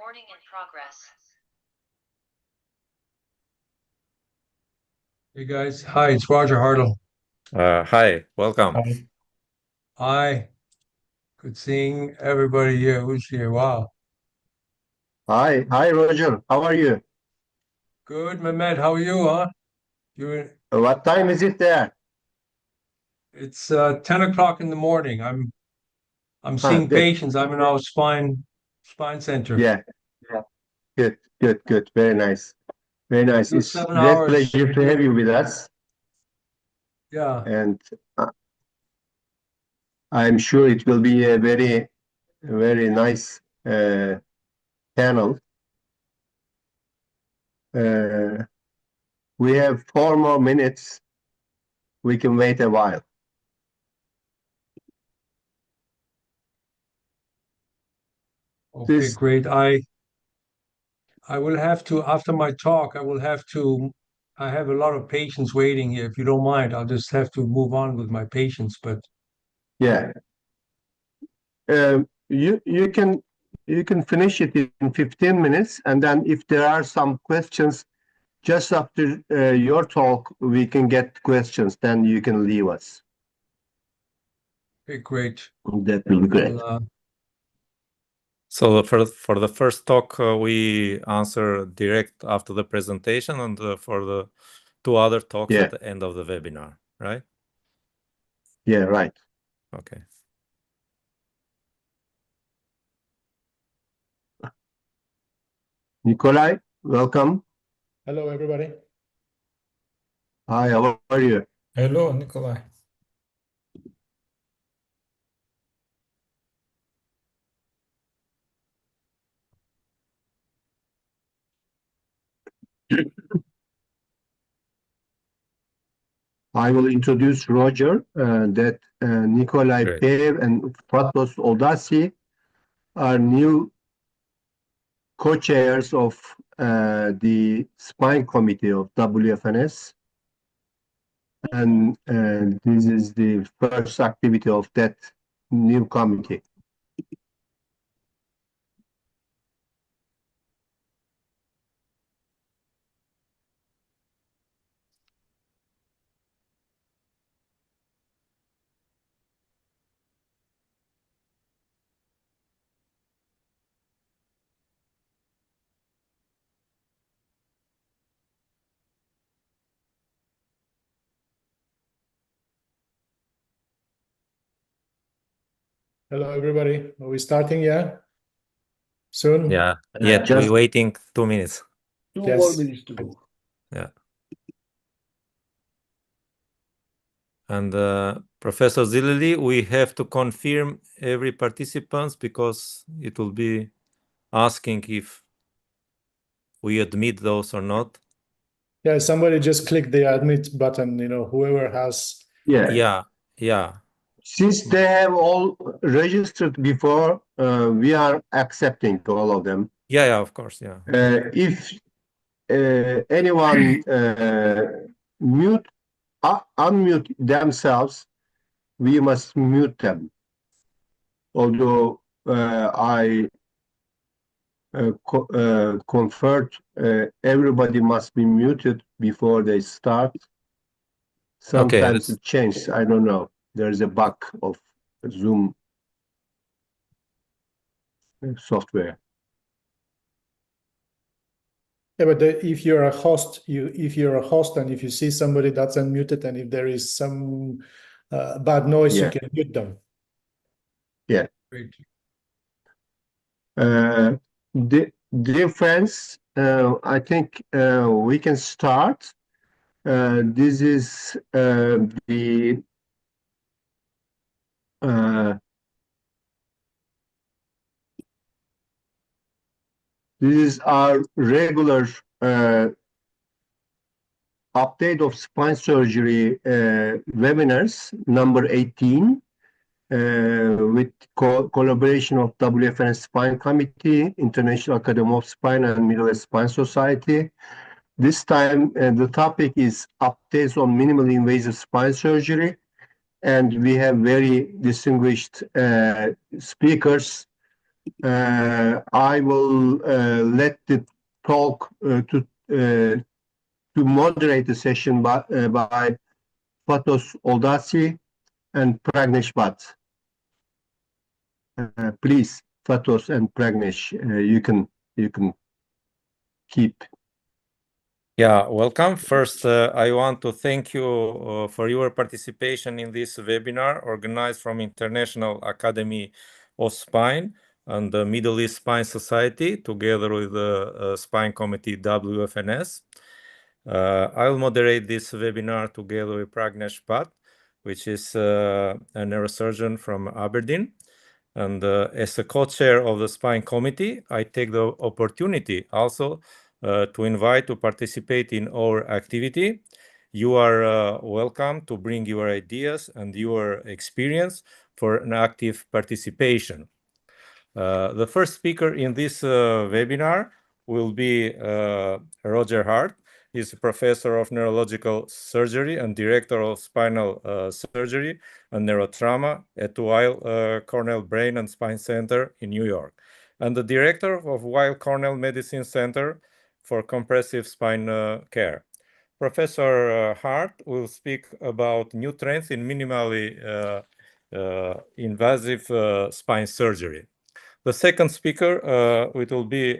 Recording in progress. Hey guys, hi, it's Roger Hartle. Hi, welcome. Hi. Hi, good seeing everybody here. Who's here? Wow. Hi, Roger. How are you? Good, Mehmet. How are you, huh? You What time is it there? it's 10 o'clock in the morning. I'm seeing Good. patients. I'm in our spine center. Yeah. Good. Very nice. Very nice. So It's 7 great hours. pleasure to have you with us. Yeah. And I'm sure it will be a very nice panel. We have 4 more minutes. We can wait a while. Okay, This- great. I will have to, after my talk, I have a lot of patients waiting here. If you don't mind, I'll just have to move on with my patients, but Yeah. You can finish it in 15 minutes, and then if there are some questions just after your talk, we can get questions. Then you can leave us. okay, great. That will be great. So for the first talk, we answer direct after the presentation, and for the 2 other talks Yeah. at the end of the webinar, right? Yeah, right. Okay. Nikolai, welcome. Hello, everybody. Hi, how are you? Hello, Nikolai. I will introduce Roger, that Nikolai Great. Pev and Pratos Odasi are new co-chairs of the spine committee of WFNS. And this is the first activity of that new committee. Hello, everybody. Are we starting? Yeah. Soon? Yeah. Yet just- we're waiting 2 minutes. 2 Yes. more minutes to go. Yeah. And Professor Zilili, we have to confirm every participants because it will be asking if we admit those or not. Yeah, somebody just click the admit button, whoever has. Yeah. Yeah. Since they have all registered before, we are accepting all of them. Yeah, of course. Yeah. If anyone unmute themselves, we must mute them. Although I conferred, everybody must be muted before they start. Sometimes Okay, it changes. I don't know. There's a bug of Zoom software. Yeah, but if you're a host, and if you see somebody that's unmuted, and if there is some bad noise, Yeah. you can mute them. Yeah. Great. Dear friends, I think we can start. This is our regular update of spine surgery webinars, number 18, with collaboration of WFNS Spine Committee, International Academy of Spine and Middle East Spine Society. This time, the topic is updates on minimally invasive spine surgery, and we have very distinguished speakers I will let the talk to moderate the session by Fatos Oldasi and Pragnesh Bhatt. Please, Fatos and Pragnesh, you can keep. Yeah, welcome. First, I want to thank you for your participation in this webinar organized from International Academy of Spine and the Middle East Spine Society together with the Spine Committee WFNS. I'll moderate this webinar together with Pragnesh Bhatt, which is a neurosurgeon from Aberdeen. And as a co-chair of the Spine Committee, I take the opportunity also to invite to participate in our activity. You are welcome to bring your ideas and your experience for an active participation. The first speaker in this webinar will be Roger Hart. He's a professor of neurological surgery and director of spinal surgery and neurotrauma at Weill Cornell Brain and Spine Center in New York, and the director of Weill Cornell Medicine Center for Comprehensive Spine Care. Professor Hart will speak about new trends in minimally invasive spine surgery. The second speaker, it will be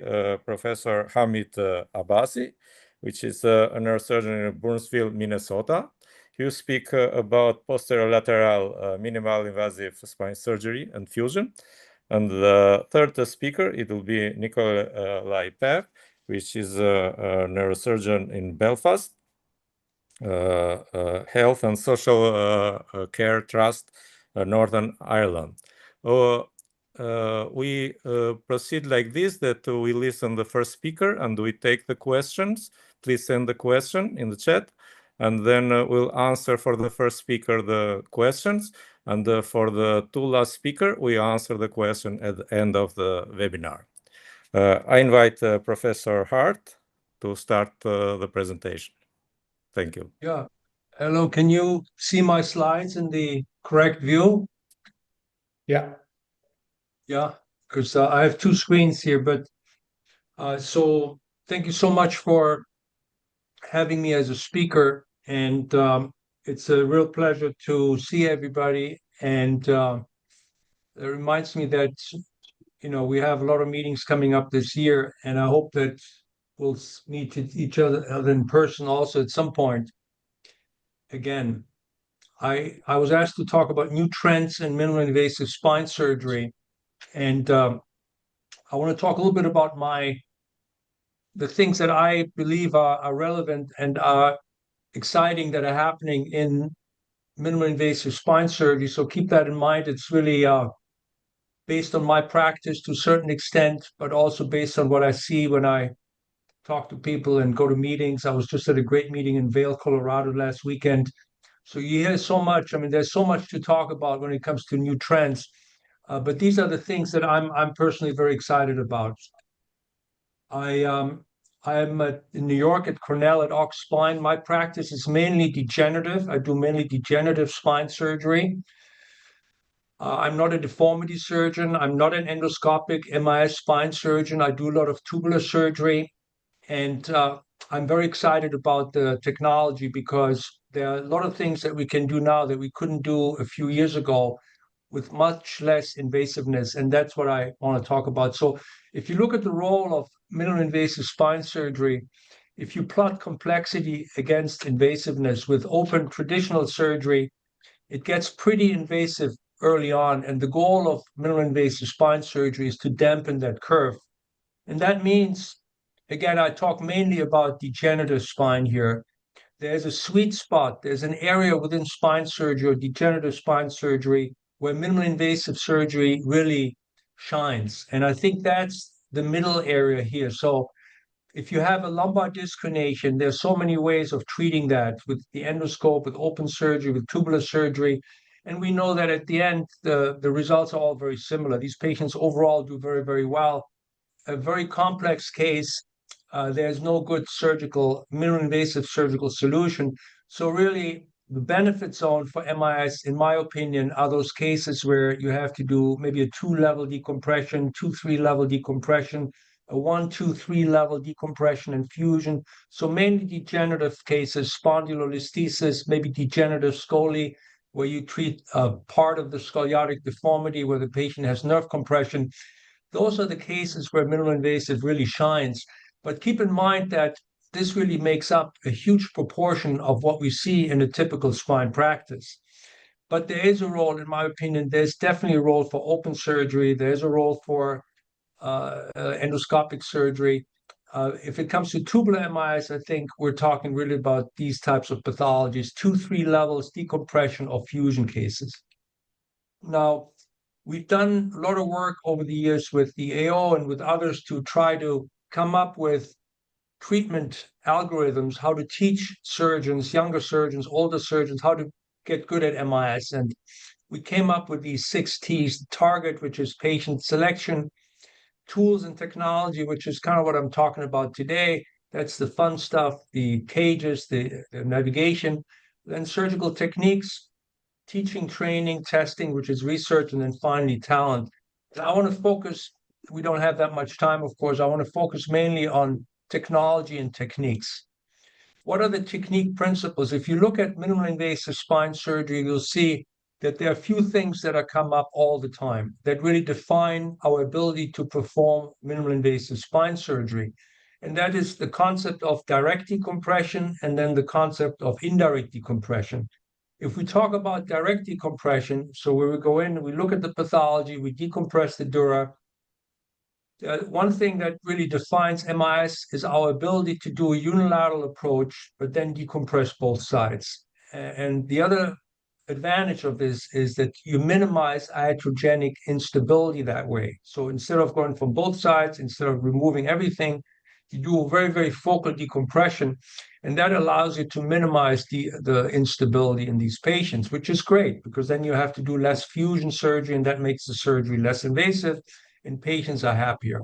Professor Hamid Abbasi, which is a neurosurgeon in Burnsville, Minnesota. He will speak about posterolateral minimal invasive spine surgery and fusion. And the third speaker, it will be Nicolas Pev, which is a neurosurgeon in Belfast, Health and Social Care Trust, Northern Ireland. We proceed like this, that we listen the first speaker and we take the questions. Please send the question in the chat, and then we'll answer for the first speaker the questions, and for the two last speaker, we answer the question at the end of the webinar. I invite Professor Hart to start the presentation. Thank you. Yeah. Hello, can you see my slides in the correct view? Yeah. Yeah, because I have two screens here, but so thank you so much for having me as a speaker, and it's a real pleasure to see everybody, and it reminds me that we have a lot of meetings coming up this year, and I hope that we'll meet each other in person also at some point. Again, I was asked to talk about new trends in minimally invasive spine surgery, and I want to talk a little bit about the things that I believe are relevant and are exciting that are happening in minimally invasive spine surgery. So keep that in mind. It's really based on my practice to a certain extent, but also based on what I see when I talk to people and go to meetings. I was just at a great meeting in Vail, Colorado last weekend. So you hear so much. I mean, there's so much to talk about when it comes to new trends. But these are the things that I'm personally very excited about. I'm in New York at Cornell at Ox Spine. My practice is mainly degenerative. I do mainly degenerative spine surgery. I'm not a deformity surgeon. I'm not an endoscopic MIS spine surgeon. I do a lot of tubular surgery. And I'm very excited about the technology because there are a lot of things that we can do now that we couldn't do a few years ago with much less invasiveness. And that's what I want to talk about. So if you look at the role of minimally invasive spine surgery, if you plot complexity against invasiveness with open traditional surgery, it gets pretty invasive early on. And the goal of minimally invasive spine surgery is to dampen that curve. And that means, again, I talk mainly about degenerative spine here. There's a sweet spot. There's an area within spine surgery or degenerative spine surgery where minimally invasive surgery really shines. And I think that's the middle area here. So if you have a lumbar disc herniation, there's so many ways of treating that with the endoscope, with open surgery, with tubular surgery. And we know that at the end, the results are all very similar. These patients overall do very, very well. A very complex case, there's no good minimally invasive surgical solution. So really, the benefit zone for MIS, in my opinion, are those cases where you have to do maybe a 2-level decompression, 2-3-level decompression, a 1-2-3-level decompression and fusion. So mainly degenerative cases, spondylolisthesis, maybe degenerative scoli, where you treat part of the scoliotic deformity where the patient has nerve compression. Those are the cases where minimally invasive really shines. But keep in mind that this really makes up a huge proportion of what we see in a typical spine practice. But there is a role, in my opinion, there's definitely a role for open surgery. There's a role for endoscopic surgery. If it comes to tubular MIS, I think we're talking really about these types of pathologies, 2-3 levels, decompression or fusion cases. Now, we've done a lot of work over the years with the AO and with others to try to come up with treatment algorithms, how to teach surgeons, younger surgeons, older surgeons, how to get good at MIS. And we came up with these 6 T's: the target, which is patient selection; tools and technology, which is kind of what I'm talking about today. That's the fun stuff, the cages, the navigation; then surgical techniques, teaching, training, testing, which is research; and then finally talent. And I want to focus, we don't have that much time, of course, I want to focus mainly on technology and techniques. What are the technique principles? If you look at minimally invasive spine surgery, you'll see that there are a few things that are come up all the time that really define our ability to perform minimally invasive spine surgery. And that is the concept of direct decompression and then the concept of indirect decompression. If we talk about direct decompression, so where we go in, we look at the pathology, we decompress the dura. One thing that really defines MIS is our ability to do a unilateral approach, but then decompress both sides. And the other advantage of this is that you minimize iatrogenic instability that way. So instead of going from both sides, instead of removing everything, you do a very, very focal decompression, and that allows you to minimize the instability in these patients, which is great because then you have to do less fusion surgery, and that makes the surgery less invasive, and patients are happier.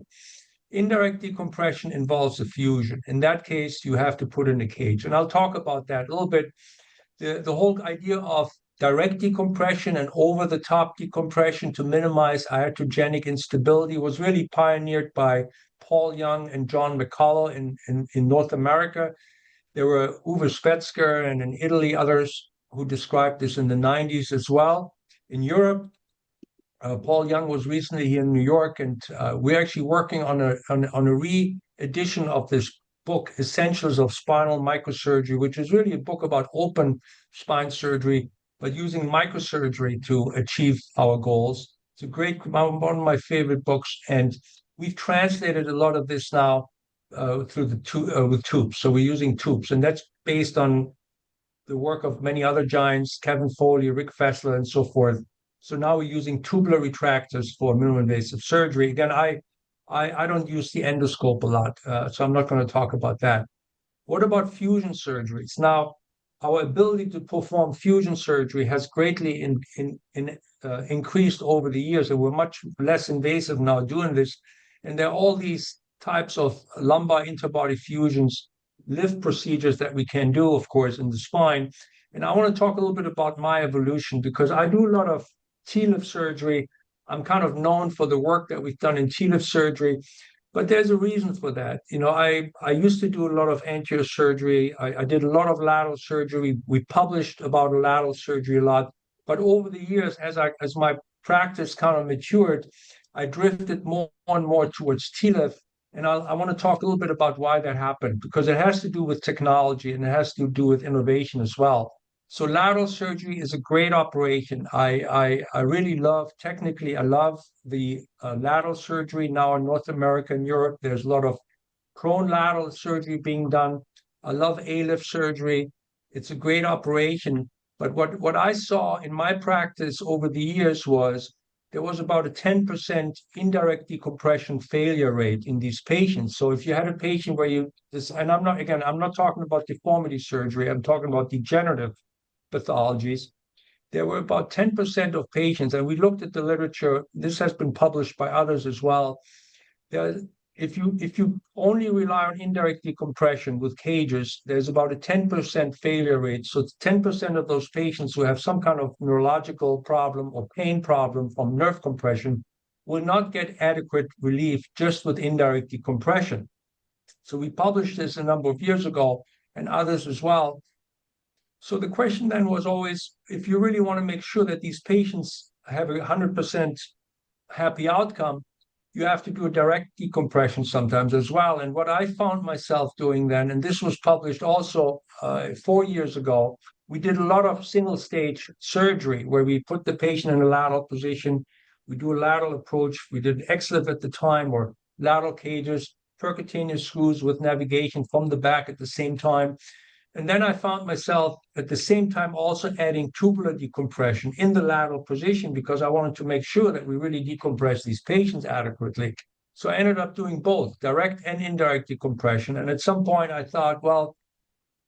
Indirect decompression involves a fusion. In that case, you have to put in a cage, and I'll talk about that a little bit. The whole idea of direct decompression and over-the-top decompression to minimize iatrogenic instability was really pioneered by Paul Young and John McCullough in North America. There were Uwe Spetzger and in Italy others who described this in the 90s as well. In Europe, Paul Young was recently here in New York, and we're actually working on a re-edition of this book, Essentials of Spinal Microsurgery, which is really a book about open spine surgery, but using microsurgery to achieve our goals. It's a great, one of my favorite books, and we've translated a lot of this now through with tubes. So we're using tubes, and that's based on the work of many other giants, Kevin Foley, Rick Fessler, and so forth. So now we're using tubular retractors for minimally invasive surgery. Again, I don't use the endoscope a lot, so I'm not going to talk about that. What about fusion surgeries? Now, our ability to perform fusion surgery has greatly increased over the years, and we're much less invasive now doing this. And there are all these types of lumbar interbody fusions, lift procedures that we can do, of course, in the spine. And I want to talk a little bit about my evolution because I do a lot of T-lift surgery. I'm kind of known for the work that we've done in T-lift surgery, but there's a reason for that. You know, I used to do a lot of anterior surgery. I did a lot of lateral surgery. We published about lateral surgery a lot. But over the years, as my practice kind of matured, I drifted more and more towards T-lift. And I want to talk a little bit about why that happened, because it has to do with technology and it has to do with innovation as well. So lateral surgery is a great operation. I really love, technically, I love the lateral surgery now in North America and Europe. There's a lot of prone lateral surgery being done. I love A-lift surgery. It's a great operation. But what I saw in my practice over the years was there was about a 10% indirect decompression failure rate in these patients. So if you had a patient where and I'm not talking about deformity surgery, I'm talking about degenerative pathologies. There were about 10% of patients, and we looked at the literature, this has been published by others as well. if you only rely on indirect decompression with cages, there's about a 10% failure rate. So 10% of those patients who have some kind of neurological problem or pain problem from nerve compression will not get adequate relief just with indirect decompression. So we published this a number of years ago, and others as well. So the question then was always, if you really want to make sure that these patients have a 100% happy outcome, you have to do a direct decompression sometimes as well. And what I found myself doing then, and this was published also 4 years ago, we did a lot of single stage surgery where we put the patient in a lateral position. We do a lateral approach. We did XLIF at the time, or lateral cages, percutaneous screws with navigation from the back at the same time. And then I found myself at the same time also adding tubular decompression in the lateral position because I wanted to make sure that we really decompress these patients adequately. So I ended up doing both, direct and indirect decompression. And at some point I thought, well,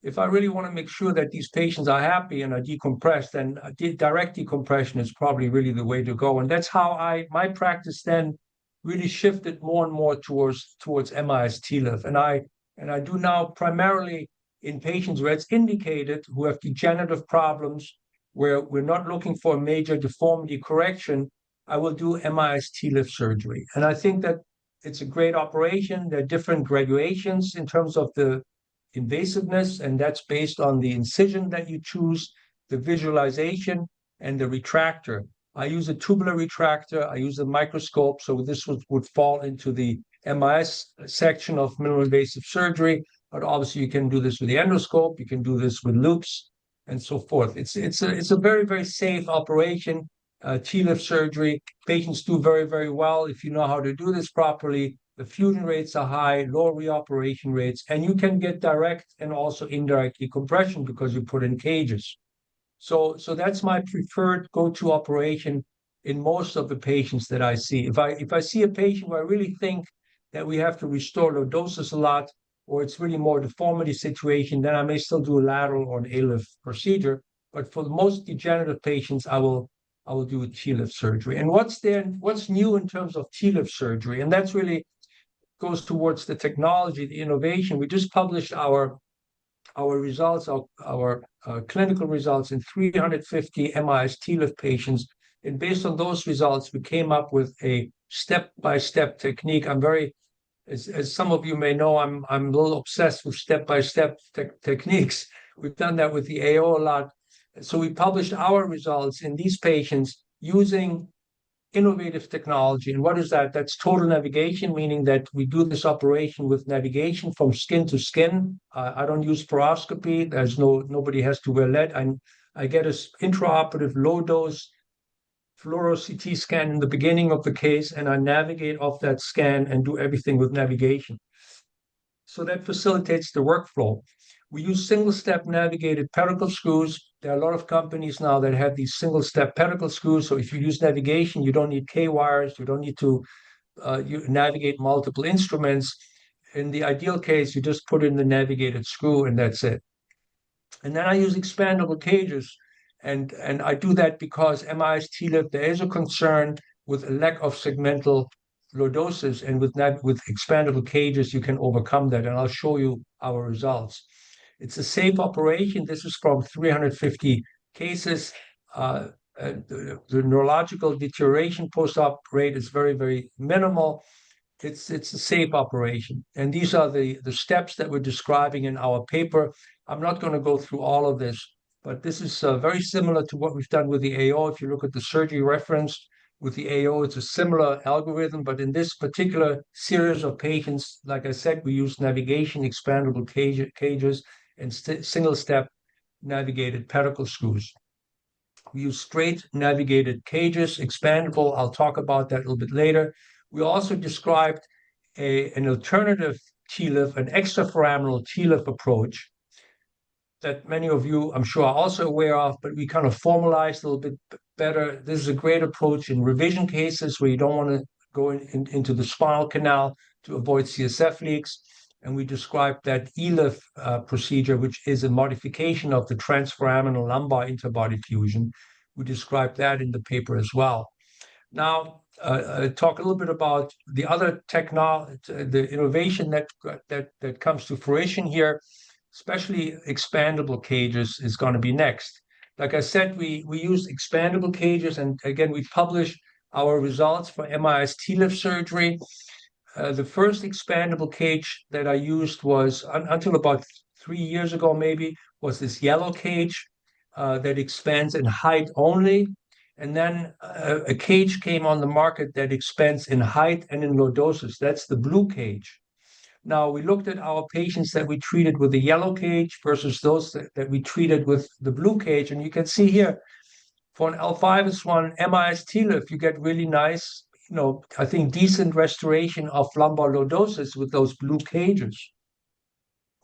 if I really want to make sure that these patients are happy and are decompressed, then direct decompression is probably really the way to go. And that's how my practice then really shifted more and more towards MIS TLIF. And I do now primarily in patients where it's indicated, who have degenerative problems, where we're not looking for a major deformity correction, I will do MIS TLIF surgery. And I think that it's a great operation. There are different graduations in terms of the invasiveness, and that's based on the incision that you choose, the visualization, and the retractor. I use a tubular retractor. I use a microscope. So this would fall into the MIS section of minimally invasive surgery. But obviously, you can do this with the endoscope. You can do this with loops and so forth. It's a very, very safe operation. TLIF surgery, patients do very, very well if you know how to do this properly. The fusion rates are high, low reoperation rates, and you can get direct and also indirect decompression because you put in cages. So that's my preferred go-to operation in most of the patients that I see. If I see a patient where I really think that we have to restore lordosis a lot, or it's really more deformity situation, then I may still do a lateral or an ALIF procedure. But for the most degenerative patients, I will do a TLIF surgery. And what's new in terms of TLIF surgery? And that's really goes towards the technology, the innovation. We just published our results, our clinical results in 350 MIS TLIF patients. And based on those results, we came up with a step-by-step technique. As some of you may know, I'm a little obsessed with step-by-step techniques. We've done that with the AO a lot. So we published our results in these patients using innovative technology. And what is that? That's total navigation, meaning that we do this operation with navigation from skin to skin. I don't use fluoroscopy. Nobody has to wear lead. I get an intraoperative low-dose fluoro CT scan in the beginning of the case, and I navigate off that scan and do everything with navigation. So that facilitates the workflow. We use single-step navigated pedicle screws. There are a lot of companies now that have these single-step pedicle screws. So if you use navigation, you don't need K-wires. You don't need to navigate multiple instruments. In the ideal case, you just put in the navigated screw, and that's it. And then I use expandable cages. And I do that because MIS TLIF, there is a concern with a lack of segmental lordosis, and with expandable cages, you can overcome that. And I'll show you our results. It's a safe operation. This is from 350 cases. The neurological deterioration post-op rate is very, very minimal. It's a safe operation. And these are the steps that we're describing in our paper. I'm not going to go through all of this, but this is very similar to what we've done with the AO. If you look at the surgery reference with the AO, it's a similar algorithm, but in this particular series of patients, like I said, we use navigation, expandable cages, and single-step navigated pedicle screws. We use straight navigated cages, expandable. I'll talk about that a little bit later. We also described an alternative TLIF, an extraforaminal TLIF approach that many of you, I'm sure, are also aware of, but we kind of formalized a little bit better. This is a great approach in revision cases where you don't want to go into the spinal canal to avoid CSF leaks. And we described that ELIF procedure, which is a modification of the transforaminal lumbar interbody fusion. We described that in the paper as well. Now, talk a little bit about the other technology, the innovation that comes to fruition here, especially expandable cages is going to be next. Like I said, we use expandable cages, and again, we published our results for MIS TLIF surgery. The first expandable cage that I used was until about 3 years ago, maybe, was this yellow cage that expands in height only. And then a cage came on the market that expands in height and in lordosis. That's the blue cage. Now, we looked at our patients that we treated with the yellow cage versus those that we treated with the blue cage. And you can see here, for an L5S1 MIS TLIF, you get really nice, I think decent restoration of lumbar lordosis with those blue cages.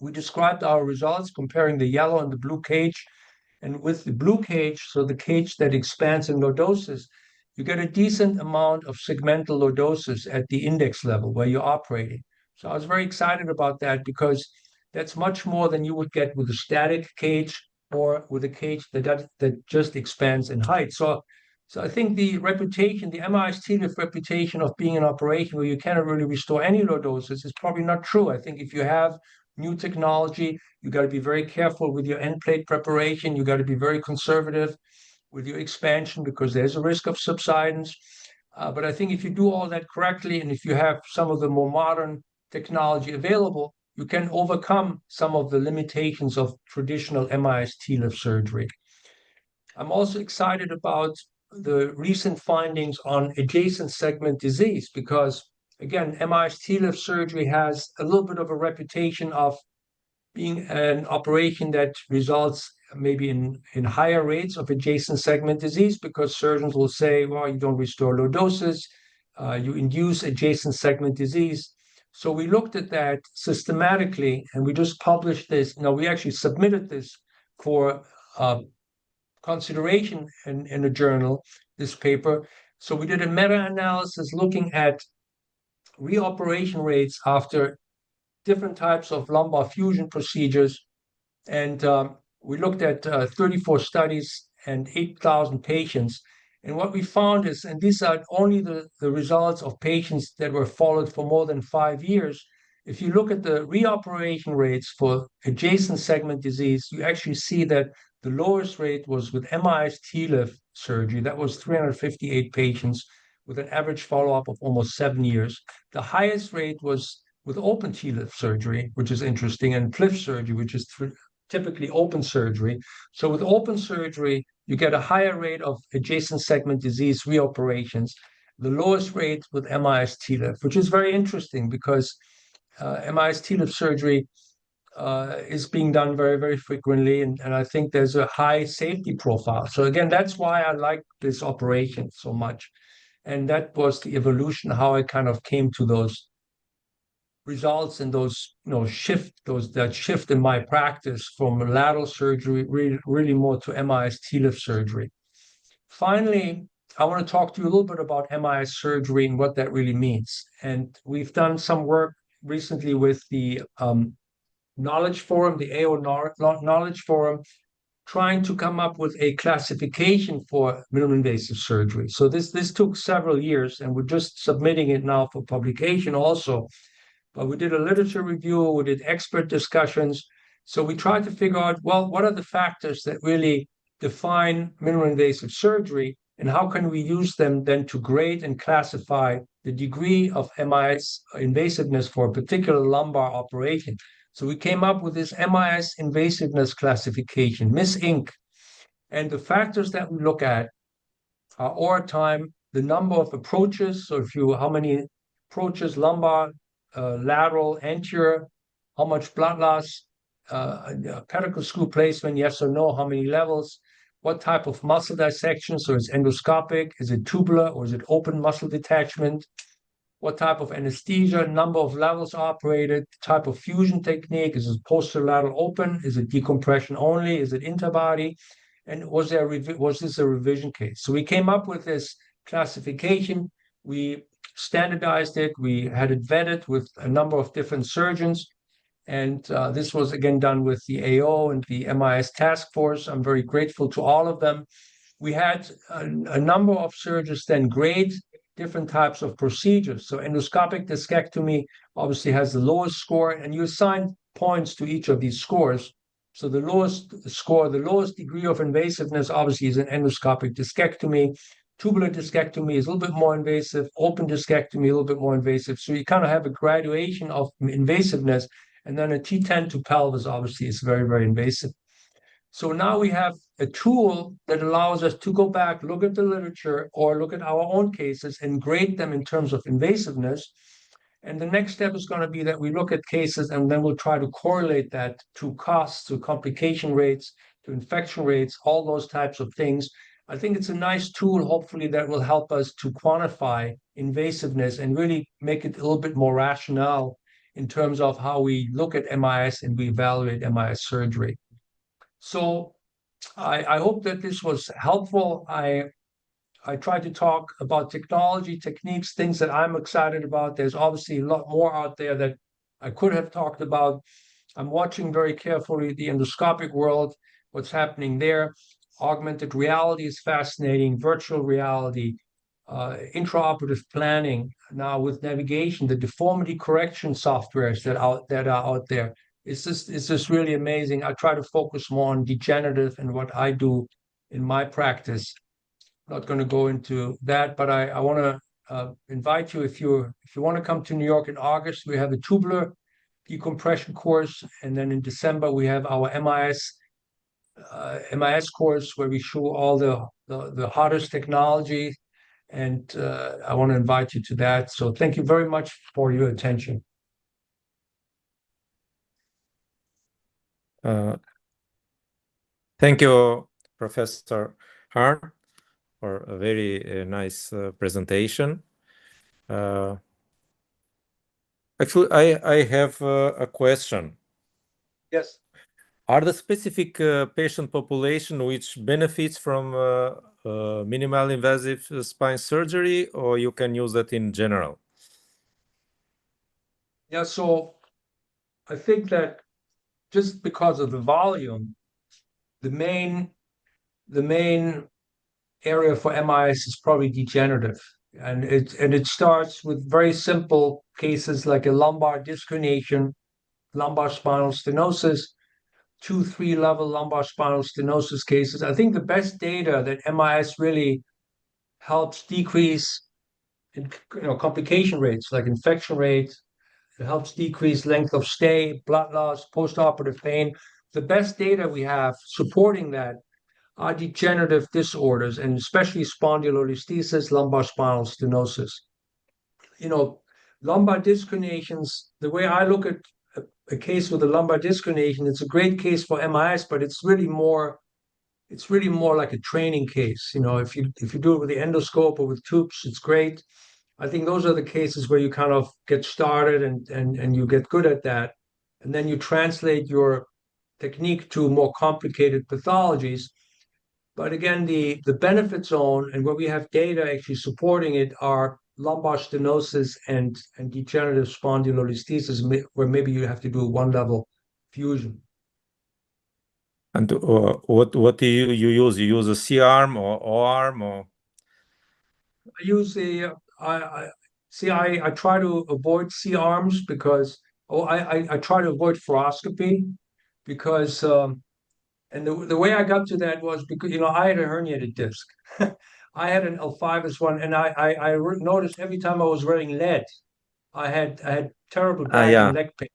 We described our results comparing the yellow and the blue cage. And with the blue cage, so the cage that expands in lordosis, you get a decent amount of segmental lordosis at the index level where you're operating. So I was very excited about that because that's much more than you would get with a static cage or with a cage that just expands in height. So I think the reputation, the MIS TLIF reputation of being an operation where you cannot really restore any lordosis is probably not true. I think if you have new technology, you got to be very careful with your end plate preparation. You got to be very conservative with your expansion because there's a risk of subsidence. But I think if you do all that correctly, and if you have some of the more modern technology available, you can overcome some of the limitations of traditional MIS TLIF surgery. I'm also excited about the recent findings on adjacent segment disease because, again, MIS TLIF surgery has a little bit of a reputation of being an operation that results maybe in higher rates of adjacent segment disease because surgeons will say, well, you don't restore lordosis, you induce adjacent segment disease. So we looked at that systematically, and we just published this. We actually submitted this for consideration in a journal, this paper. So we did a meta-analysis looking at reoperation rates after different types of lumbar fusion procedures. And we looked at 34 studies and 8,000 patients. And what we found is, and these are only the results of patients that were followed for more than 5 years. If you look at the reoperation rates for adjacent segment disease, you actually see that the lowest rate was with MIS TLIF surgery. That was 358 patients with an average follow-up of almost 7 years. The highest rate was with open TLIF surgery, which is interesting, and PLIF surgery, which is typically open surgery. So with open surgery, you get a higher rate of adjacent segment disease reoperations, the lowest rate with MIS TLIF, which is very interesting because MIS TLIF surgery is being done very, very frequently, and I think there's a high safety profile. So again, that's why I like this operation so much. And that was the evolution, how I kind of came to those results and those, that shift in my practice from lateral surgery really more to MIS TLIF surgery. Finally, I want to talk to you a little bit about MIS surgery and what that really means. And we've done some work recently with the Knowledge Forum, the AO Knowledge Forum, trying to come up with a classification for minimally invasive surgery. So this took several years, and we're just submitting it now for publication also. But we did a literature review, we did expert discussions. So we tried to figure out, well, what are the factors that really define minimally invasive surgery, and how can we use them then to grade and classify the degree of MIS invasiveness for a particular lumbar operation. So we came up with this MIS invasiveness classification, MIS Inc. And the factors that we look at are OR time, the number of approaches. So how many approaches, lumbar, lateral, anterior, how much blood loss, pedicle screw placement, yes or no, how many levels, what type of muscle dissection, so it's endoscopic, is it tubular, or is it open muscle detachment, what type of anesthesia, number of levels operated, type of fusion technique, is it posterolateral open, is it decompression only, is it interbody, and was this a revision case? So we came up with this classification, we standardized it, we had it vetted with a number of different surgeons, and this was again done with the AO and the MIS task force. I'm very grateful to all of them. We had a number of surgeons then grade different types of procedures. So endoscopic discectomy obviously has the lowest score, and you assign points to each of these scores. So the lowest score, the lowest degree of invasiveness obviously is an endoscopic discectomy. Tubular discectomy is a little bit more invasive, open discectomy a little bit more invasive. So you kind of have a graduation of invasiveness, and then a T10 to pelvis obviously is very, very invasive. So now we have a tool that allows us to go back, look at the literature, or look at our own cases and grade them in terms of invasiveness. And the next step is going to be that we look at cases, and then we'll try to correlate that to costs, to complication rates, to infection rates, all those types of things. I think it's a nice tool, hopefully, that will help us to quantify invasiveness and really make it a little bit more rational in terms of how we look at MIS and we evaluate MIS surgery. So I hope that this was helpful. I tried to talk about technology, techniques, things that I'm excited about. There's obviously a lot more out there that I could have talked about. I'm watching very carefully the endoscopic world, what's happening there. Augmented reality is fascinating, virtual reality, intraoperative planning, now with navigation, the deformity correction softwares that are out there. It's just really amazing. I try to focus more on degenerative and what I do in my practice. Not going to go into that, but I want to invite you, if you want to come to New York in August, we have a tubular decompression course, and then in December we have our MIS course where we show all the hottest technology, and I want to invite you to that. So thank you very much for your attention. Thank you, Professor Hahn, for a very nice presentation. Actually, I have a question. Yes. Are the specific patient population which benefits from minimal invasive spine surgery, or you can use that in general? Yeah, so I think that just because of the volume, the main area for MIS is probably degenerative. And it starts with very simple cases like a lumbar disc herniation, lumbar spinal stenosis, 2-3 level lumbar spinal stenosis cases. I think the best data that MIS really helps decrease complication rates like infection rates. It helps decrease length of stay, blood loss, postoperative pain. The best data we have supporting that are degenerative disorders, and especially spondylolisthesis, lumbar spinal stenosis. Lumbar disc herniations, the way I look at a case with a lumbar disc herniation, it's a great case for MIS, but it's really more like a training case. If you do it with the endoscope or with tubes, it's great. I think those are the cases where you kind of get started and you get good at that. And then you translate your technique to more complicated pathologies. But again, the benefit zone and where we have data actually supporting it are lumbar stenosis and degenerative spondylolisthesis, where maybe you have to do one level fusion. And what do you use? You use a C-arm or O-arm or? I use the I try to avoid C-arms because I try to avoid fluoroscopy because and the way I got to that was because I had a herniated disc. I had an L5S one, and I noticed every time I was wearing lead, I had terrible back and leg pain.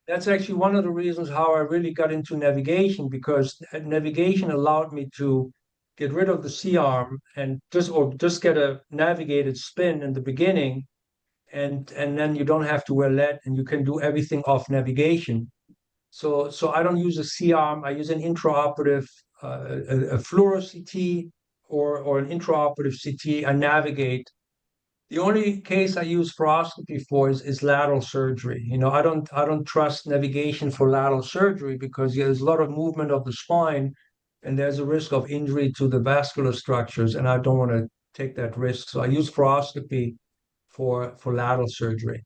That's actually one of the reasons how I really got into navigation, because navigation allowed me to get rid of the C-arm and just get a navigated spin in the beginning, and then you don't have to wear lead and you can do everything off navigation. So I don't use a C-arm. I use an intraoperative, a fluoro CT or an intraoperative CT. I navigate. The only case I use fluoroscopy for is lateral surgery. I don't trust navigation for lateral surgery because there's a lot of movement of the spine, and there's a risk of injury to the vascular structures, and I don't want to take that risk. So I use fluoroscopy for lateral surgery.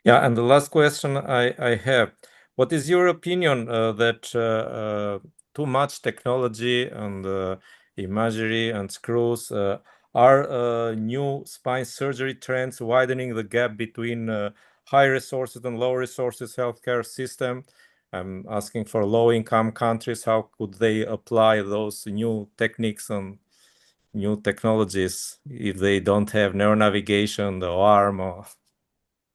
Yeah, and the last question I have, what is your opinion that too much technology and imagery and screws are new spine surgery trends widening the gap between high resources and low resources healthcare system? I'm asking for low-income countries, how could they apply those new techniques and new technologies if they don't have neuronavigation, the arm, or...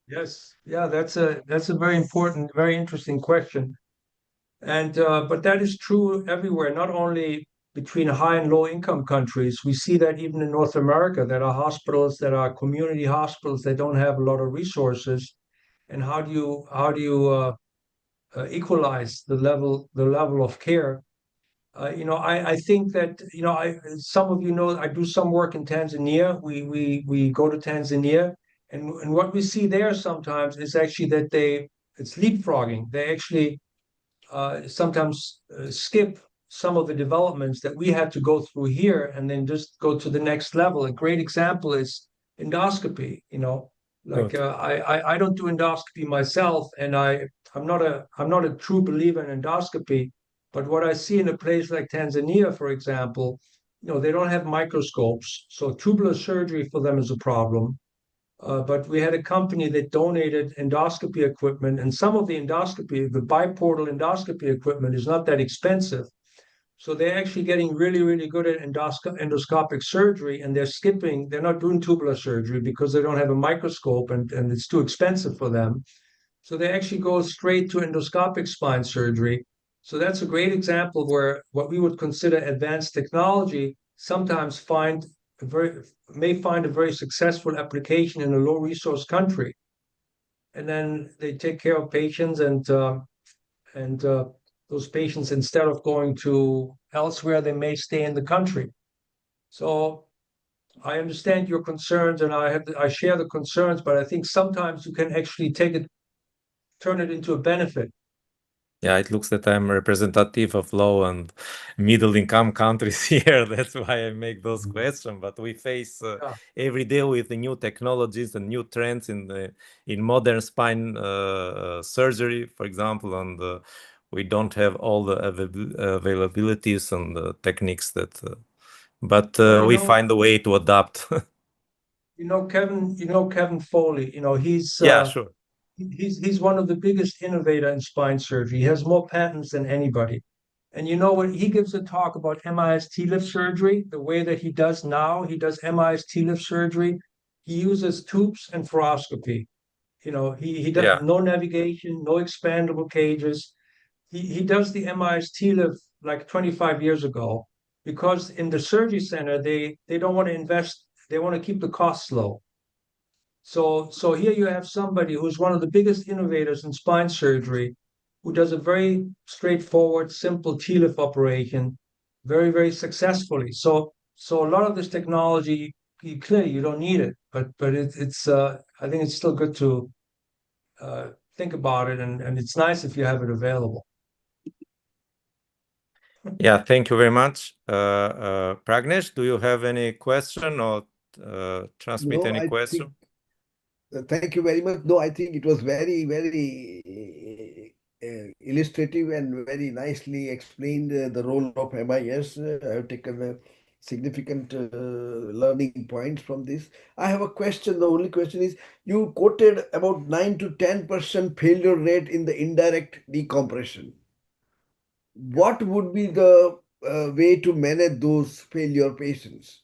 Yes, yeah, that's a very important, very interesting question. And but that is true everywhere, not only between high and low income countries. We see that even in North America, there are hospitals that are community hospitals that don't have a lot of resources. And how do you equalize the level of care? I think that some of you know I do some work in Tanzania. We go to Tanzania, and what we see there sometimes is actually that it's leapfrogging. They actually sometimes skip some of the developments that we had to go through here and then just go to the next level. A great example is endoscopy. Good. I don't do endoscopy myself, and I'm not a true believer in endoscopy. But what I see in a place like Tanzania, for example, they don't have microscopes, so tubular surgery for them is a problem. But we had a company that donated endoscopy equipment, and some of the biportal endoscopy equipment is not that expensive. So they're actually getting really, really good at endoscopic surgery, and they're not doing tubular surgery because they don't have a microscope and it's too expensive for them. So they actually go straight to endoscopic spine surgery. So that's a great example where what we would consider advanced technology sometimes may find a very successful application in a low resource country. And then they take care of patients and those patients, instead of going to elsewhere, they may stay in the country. So I understand your concerns, and I share the concerns, but I think sometimes you can actually turn it into a benefit. Yeah, it looks that I'm representative of low and middle income countries here. That's why I make those questions. But we face every day with the new technologies and new trends in modern spine surgery, for example, and we don't have all the availabilities and the techniques that. But we find a way to adapt. Kevin Foley. He's yeah, sure. He's one of the biggest innovator in spine surgery. He has more patents than anybody. And you know what? He gives a talk about MIS TLIF surgery, the way that he does now. He does MIS TLIF surgery. He uses tubes and fluoroscopy. He does no navigation, no expandable cages. He does the MIS TLIF like 25 years ago because in the surgery center, they don't want to invest. They want to keep the costs low. So here you have somebody who's one of the biggest innovators in spine surgery, who does a very straightforward, simple TLIF operation, very, very successfully. So a lot of this technology, clearly you don't need it, but it's I think it's still good to think about it, and it's nice if you have it available. Yeah, thank you very much. Pragnesh, do you have any question or transmit any question? Thank you very much. No, I think it was very, very illustrative and very nicely explained the role of MIS. I have taken significant learning points from this. I have a question. The only question is, you quoted about 9 to 10% failure rate in the indirect decompression. What would be the way to manage those failure patients?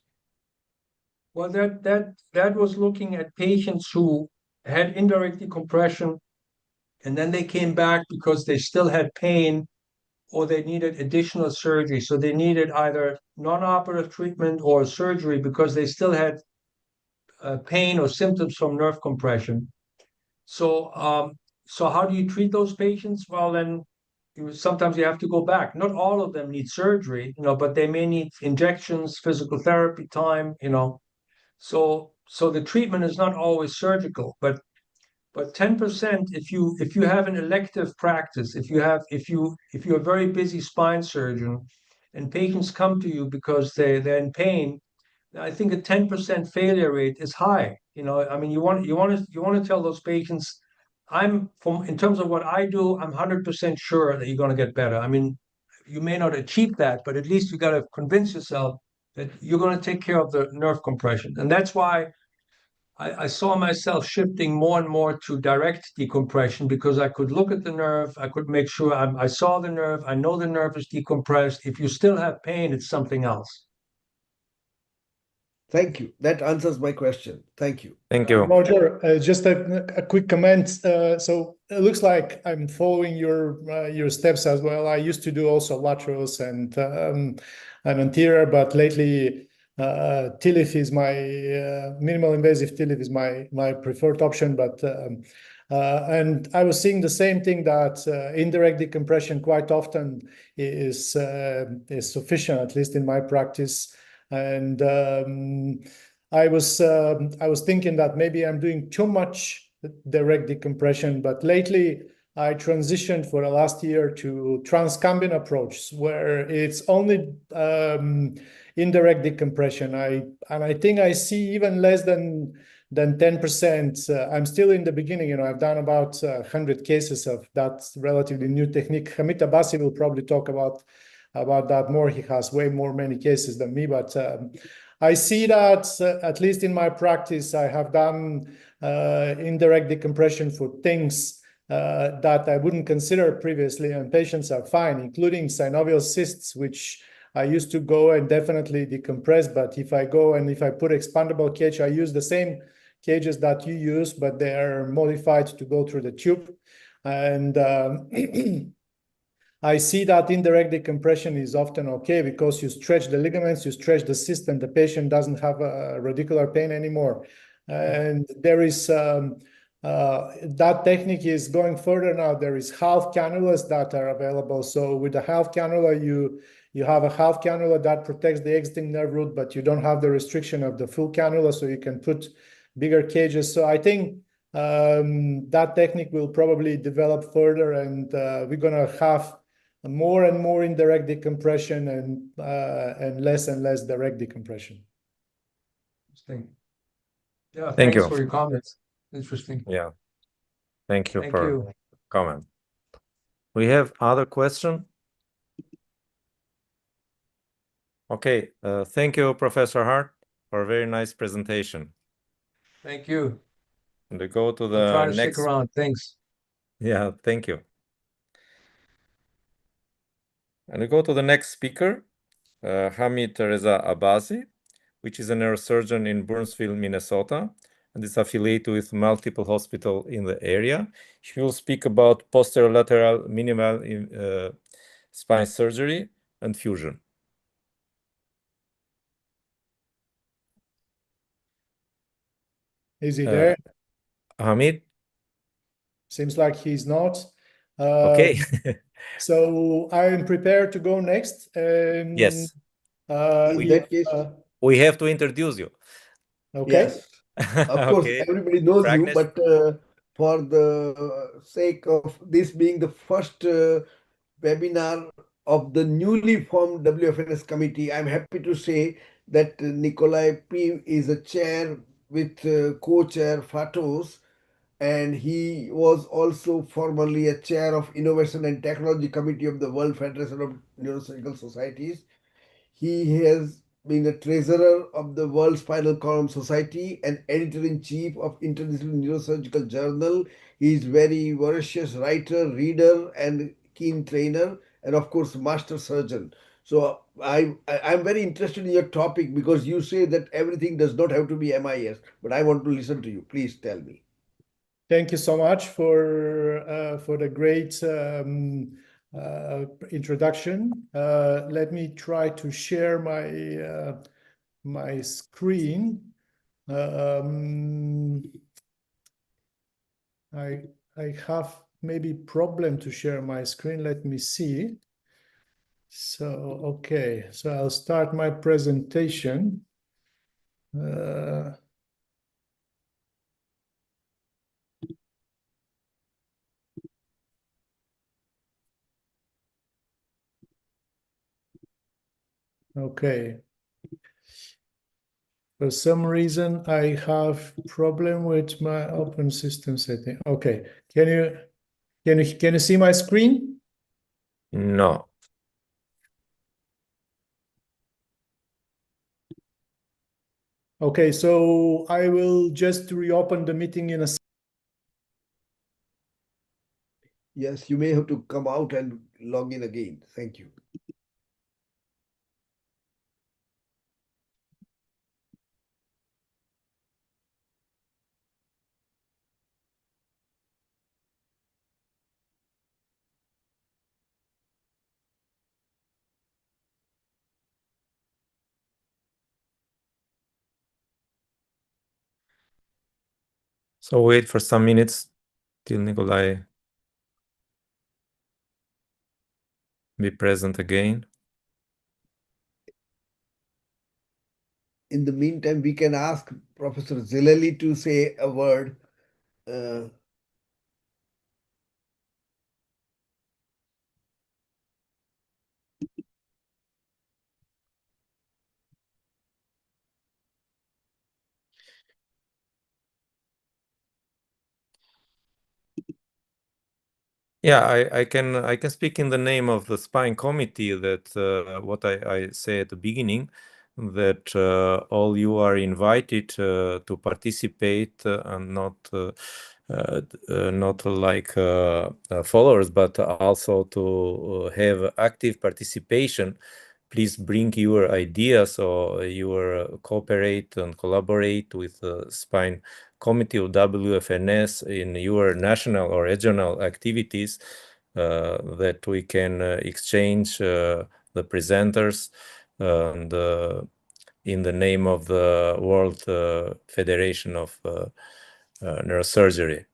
Well, that was looking at patients who had indirect decompression, and then they came back because they still had pain or they needed additional surgery. So they needed either non-operative treatment or surgery because they still had pain or symptoms from nerve compression. So how do you treat those patients? Well, then sometimes you have to go back. Not all of them need surgery, but they may need injections, physical therapy time, So the treatment is not always surgical, but 10%, if you have an elective practice, if you're a very busy spine surgeon and patients come to you because they're in pain, I think a 10% failure rate is high. I mean, you want to tell those patients, in terms of what I do, I'm 100% sure that you're going to get better. I mean, you may not achieve that, but at least you got to convince yourself that you're going to take care of the nerve compression. And that's why I saw myself shifting more and more to direct decompression, because I could look at the nerve, I could make sure I saw the nerve, I know the nerve is decompressed. If you still have pain, it's something else. Thank you. That answers my question. Thank you. Thank you. Roger, just a quick comment. So it looks like I'm following your steps as well. I used to do also laterals and anterior, but lately TLIF is my minimal invasive TLIF is my preferred option. But and I was seeing the same thing, that indirect decompression quite often is sufficient, at least in my practice. And I was thinking that maybe I'm doing too much direct decompression, but lately I transitioned for the last year to transcambient approach, where it's only indirect decompression. I think I see even less than 10%. I'm still in the beginning. I've done about 100 cases of that relatively new technique. Hamid Abbasi will probably talk about that more. He has way many cases than me, but I see that at least in my practice, I have done indirect decompression for things that I wouldn't consider previously, and patients are fine, including synovial cysts, which I used to go and definitely decompress. But if I go and if I put expandable cage, I use the same cages that you use, but they are modified to go through the tube. And I see that indirect decompression is often okay, because you stretch the ligaments, you stretch the cyst, and the patient doesn't have radicular pain anymore. And there is that technique is going further now. There is half cannulas that are available. So with the half cannula, you have a half cannula that protects the exiting nerve root, but you don't have the restriction of the full cannula, so you can put bigger cages. So I think that technique will probably develop further, and we're going to have more and more indirect decompression and less direct decompression. Interesting. Yeah, Thank thanks you for your comments. Interesting. Yeah. Thank you Thank for you. comment. We have other question? Okay. Thank you, Professor Hart, for a very nice presentation. Thank you. And we go to I'll the try to next. stick around. Thanks. Yeah, thank you. And we go to the next speaker, Hamid Reza Abbasi, which is a neurosurgeon in Burnsville, Minnesota, and is affiliated with multiple hospitals in the area. He will speak about posterolateral minimal spine surgery and fusion. Is he there? Hamid? Seems like he's not. Okay. So I'm prepared to go next. Yes. In that case, We have to introduce you. Okay. yes, of course, Okay. everybody knows you, Pragnesh. but for the sake of this being the first webinar of the newly formed WFNS committee, I'm happy to say that Nikolai P. is a chair with co-chair Fatos, and he was also formerly a chair of Innovation and Technology Committee of the World Federation of Neurosurgical Societies. He has been a treasurer of the World Spinal Column Society and editor-in-chief of International Neurosurgical Journal. He is very voracious writer, reader, and keen trainer, and of course, master surgeon. So I'm very interested in your topic, because you say that everything does not have to be MIS, but I want to listen to you. Please tell me. Thank you so much for the great introduction. Let me try to share my screen. I have maybe problem to share my screen. Let me see. So okay, so I'll start my presentation. Okay. For some reason, I have problem with my open system setting. Okay, can you see my screen? No. Okay, so I will just reopen the meeting in a second. Yes, you may have to come out and log in again. Thank you. So wait for some minutes till Nikolai be present again. In the meantime, we can ask Professor Zilali to say a word. Yeah, I can speak in the name of the spine committee that what I say at the beginning, that all you are invited to participate and not like followers, but also to have active participation. Please bring your ideas, or you cooperate and collaborate with the spine committee of WFNS in your national or regional activities, that we can exchange the presenters and in the name of the World Federation of Neurosurgery.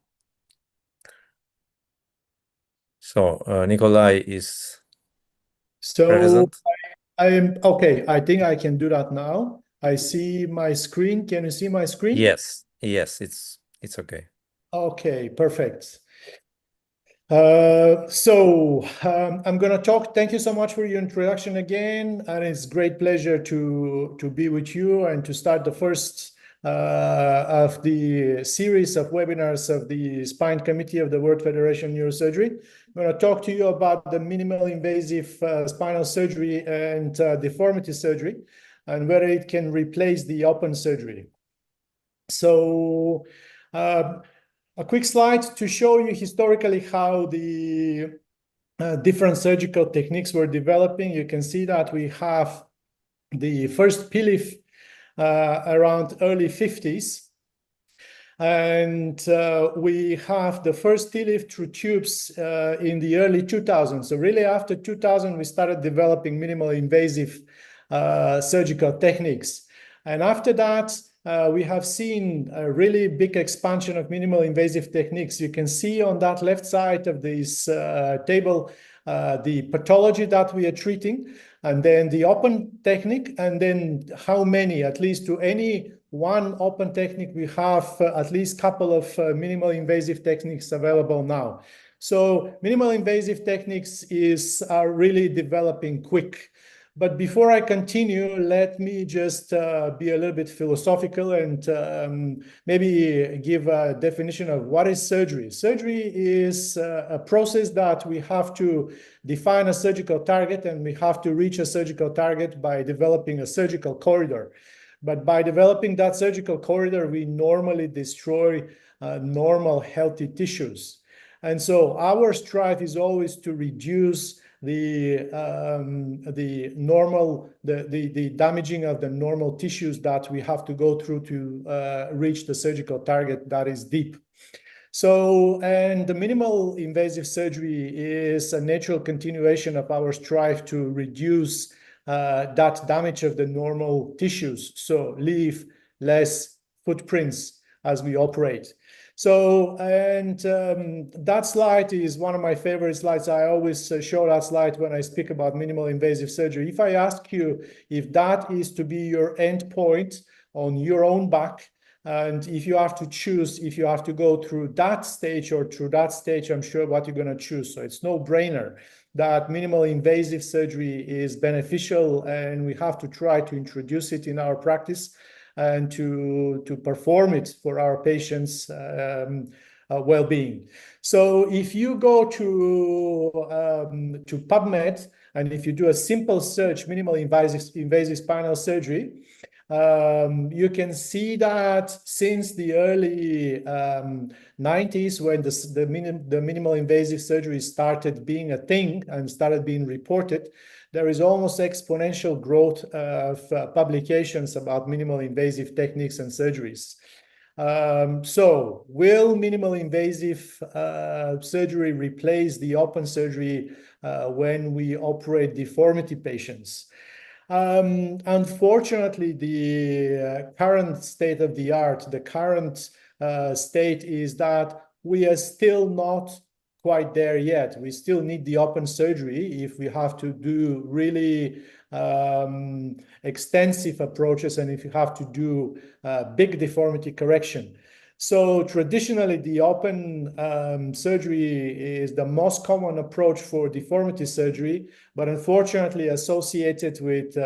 So Nikolai is present. I am okay. I think I can do that now. I see my screen. Can you see my screen? Yes, it's okay. Okay, perfect. I'm going to talk. Thank you so much for your introduction again, and it's great pleasure to be with you and to start the first of the series of webinars of the Spine Committee of the World Federation of Neurosurgery. I'm going to talk to you about the minimal invasive spinal surgery and deformity surgery, and whether it can replace the open surgery. So. A quick slide to show you historically how the different surgical techniques were developing. You can see that we have the first PLIF around early 50s. And we have the first TLIF through tubes in the early 2000s. So really after 2000, we started developing minimal invasive surgical techniques. And after that, we have seen a really big expansion of minimal invasive techniques. You can see on that left side of this table the pathology that we are treating, and then the open technique, and then how many, at least to any one open technique, we have at least a couple of minimal invasive techniques available now. So minimal invasive techniques are really developing quick. But before I continue, let me just be a little bit philosophical and maybe give a definition of what is surgery. Surgery is a process that we have to define a surgical target, and we have to reach a surgical target by developing a surgical corridor. But by developing that surgical corridor, we normally destroy normal healthy tissues. And so our strive is always to reduce the damaging of the normal tissues that we have to go through to reach the surgical target that is deep. So, and the minimal invasive surgery is a natural continuation of our strive to reduce that damage of the normal tissues. So leave less footprints as we operate. So, and that slide is one of my favorite slides. I always show that slide when I speak about minimal invasive surgery. If I ask you if that is to be your end point on your own back, and if you have to choose, if you have to go through that stage or through that stage, I'm sure what you're going to choose. So it's no brainer that minimal invasive surgery is beneficial, and we have to try to introduce it in our practice and to perform it for our patients' well-being. So if you go to PubMed, and if you do a simple search, minimal invasive spinal surgery, You can see that since the early 90s, when the minimal invasive surgery started being a thing and started being reported, there is almost exponential growth of publications about minimal invasive techniques and surgeries. So will minimal invasive surgery replace the open surgery when we operate deformity patients? Unfortunately, the current state of the art, the current state is that we are still not quite there yet. We still need the open surgery if we have to do really extensive approaches and if you have to do big deformity correction. So traditionally, the open surgery is the most common approach for deformity surgery, but unfortunately associated with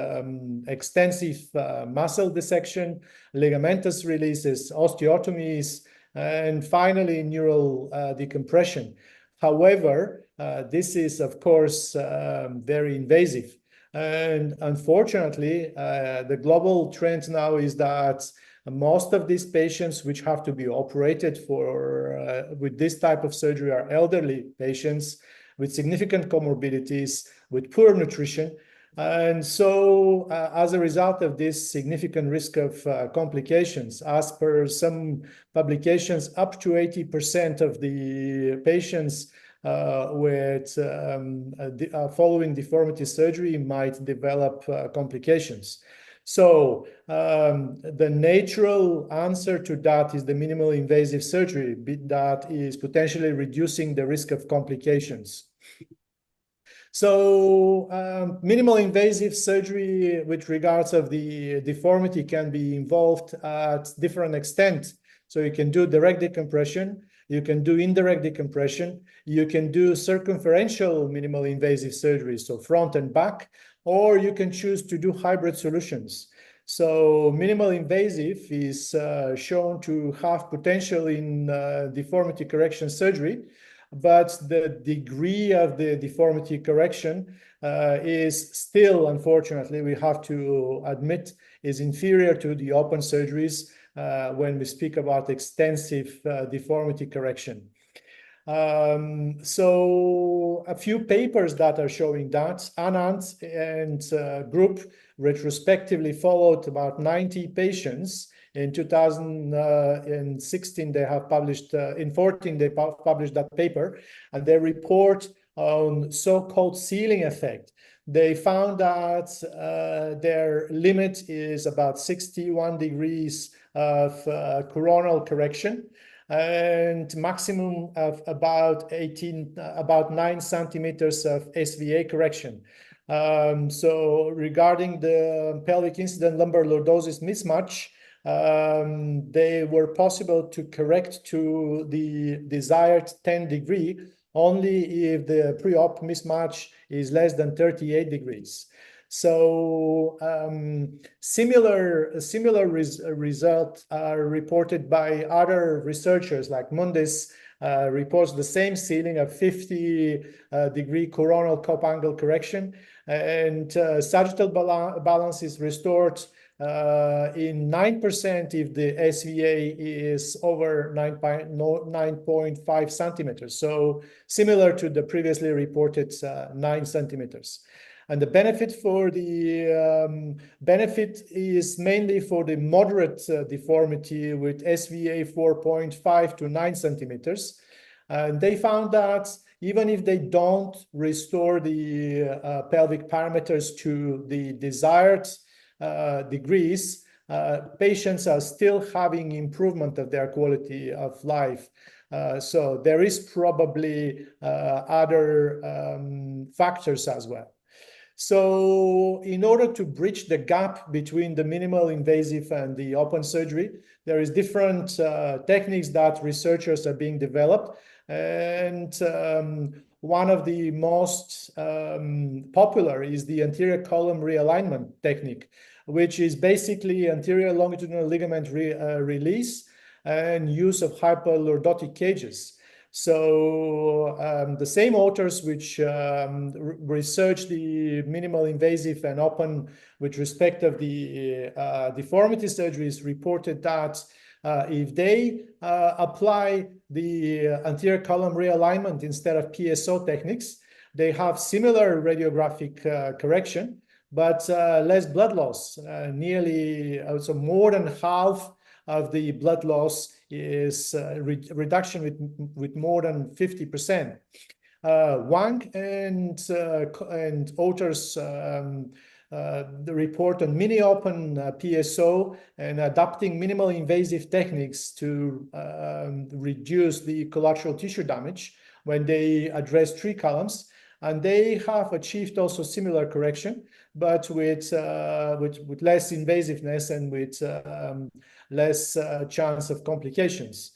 extensive muscle dissection, ligamentous releases, osteotomies, and finally neural decompression. However, this is, of course, very invasive. And unfortunately, the global trend now is that most of these patients which have to be operated for with this type of surgery are elderly patients with significant comorbidities, with poor nutrition. And so as a result of this significant risk of complications, as per some publications, up to 80% of the patients following deformity surgery might develop complications. So the natural answer to that is the minimal invasive surgery that is potentially reducing the risk of complications. So minimal invasive surgery with regards of the deformity can be involved at different extent. So you can do direct decompression, you can do indirect decompression, you can do circumferential minimal invasive surgery, so front and back, or you can choose to do hybrid solutions. So minimal invasive is shown to have potential in deformity correction surgery, but the degree of the deformity correction is still, unfortunately, we have to admit, is inferior to the open surgeries when we speak about extensive deformity correction. So a few papers that are showing that Anand and group retrospectively followed about 90 patients. In 2016, they have published, in 14, they published that paper, and they report on so-called ceiling effect. They found that their limit is about 61 degrees of coronal correction, and maximum of about 9 centimeters of SVA correction. So regarding the pelvic incident lumbar lordosis mismatch, they were possible to correct to the desired 10 degree only if the pre-op mismatch is less than 38 degrees. So similar results are reported by other researchers, like Mundis reports the same ceiling of 50 degree coronal cup angle correction, and sagittal balance is restored in 9% if the SVA is over 9.5 centimeters. So similar to the previously reported 9 centimeters. And the benefit is mainly for the moderate deformity with SVA 4.5 to 9 centimeters. And they found that even if they don't restore the pelvic parameters to the desired degrees, patients are still having improvement of their quality of life. So there is probably other factors as well. So in order to bridge the gap between the minimal invasive and the open surgery, there is different techniques that researchers are being developed. And one of the most popular is the anterior column realignment technique, which is basically anterior longitudinal ligament release and use of hyperlordotic cages. So the same authors which researched the minimal invasive and open with respect of the deformity surgeries reported that if they apply the anterior column realignment instead of PSO techniques, they have similar radiographic correction, but less blood loss. Nearly, also more than half of the blood loss is reduction with more than 50%. Wang and authors the report on mini-open PSO and adapting minimal invasive techniques to reduce the collateral tissue damage when they address 3 columns. And they have achieved also similar correction, but with less invasiveness and with less chance of complications.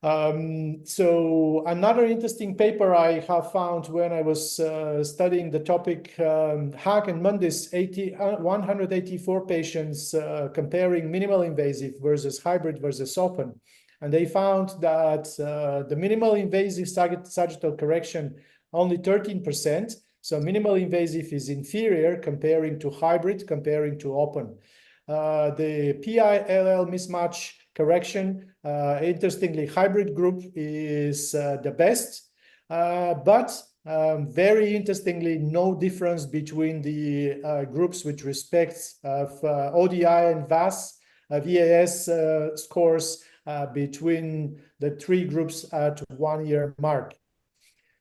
So another interesting paper I have found when I was studying the topic, Haag and Mundis, 184 patients comparing minimal invasive versus hybrid versus open. And they found that the minimal invasive sagittal correction only 13%. So minimal invasive is inferior comparing to hybrid, comparing to open. The PI-LL mismatch correction, interestingly, hybrid group is the best, but very interestingly, no difference between the groups with respect of ODI and VAS scores between the 3 groups at 1 year mark.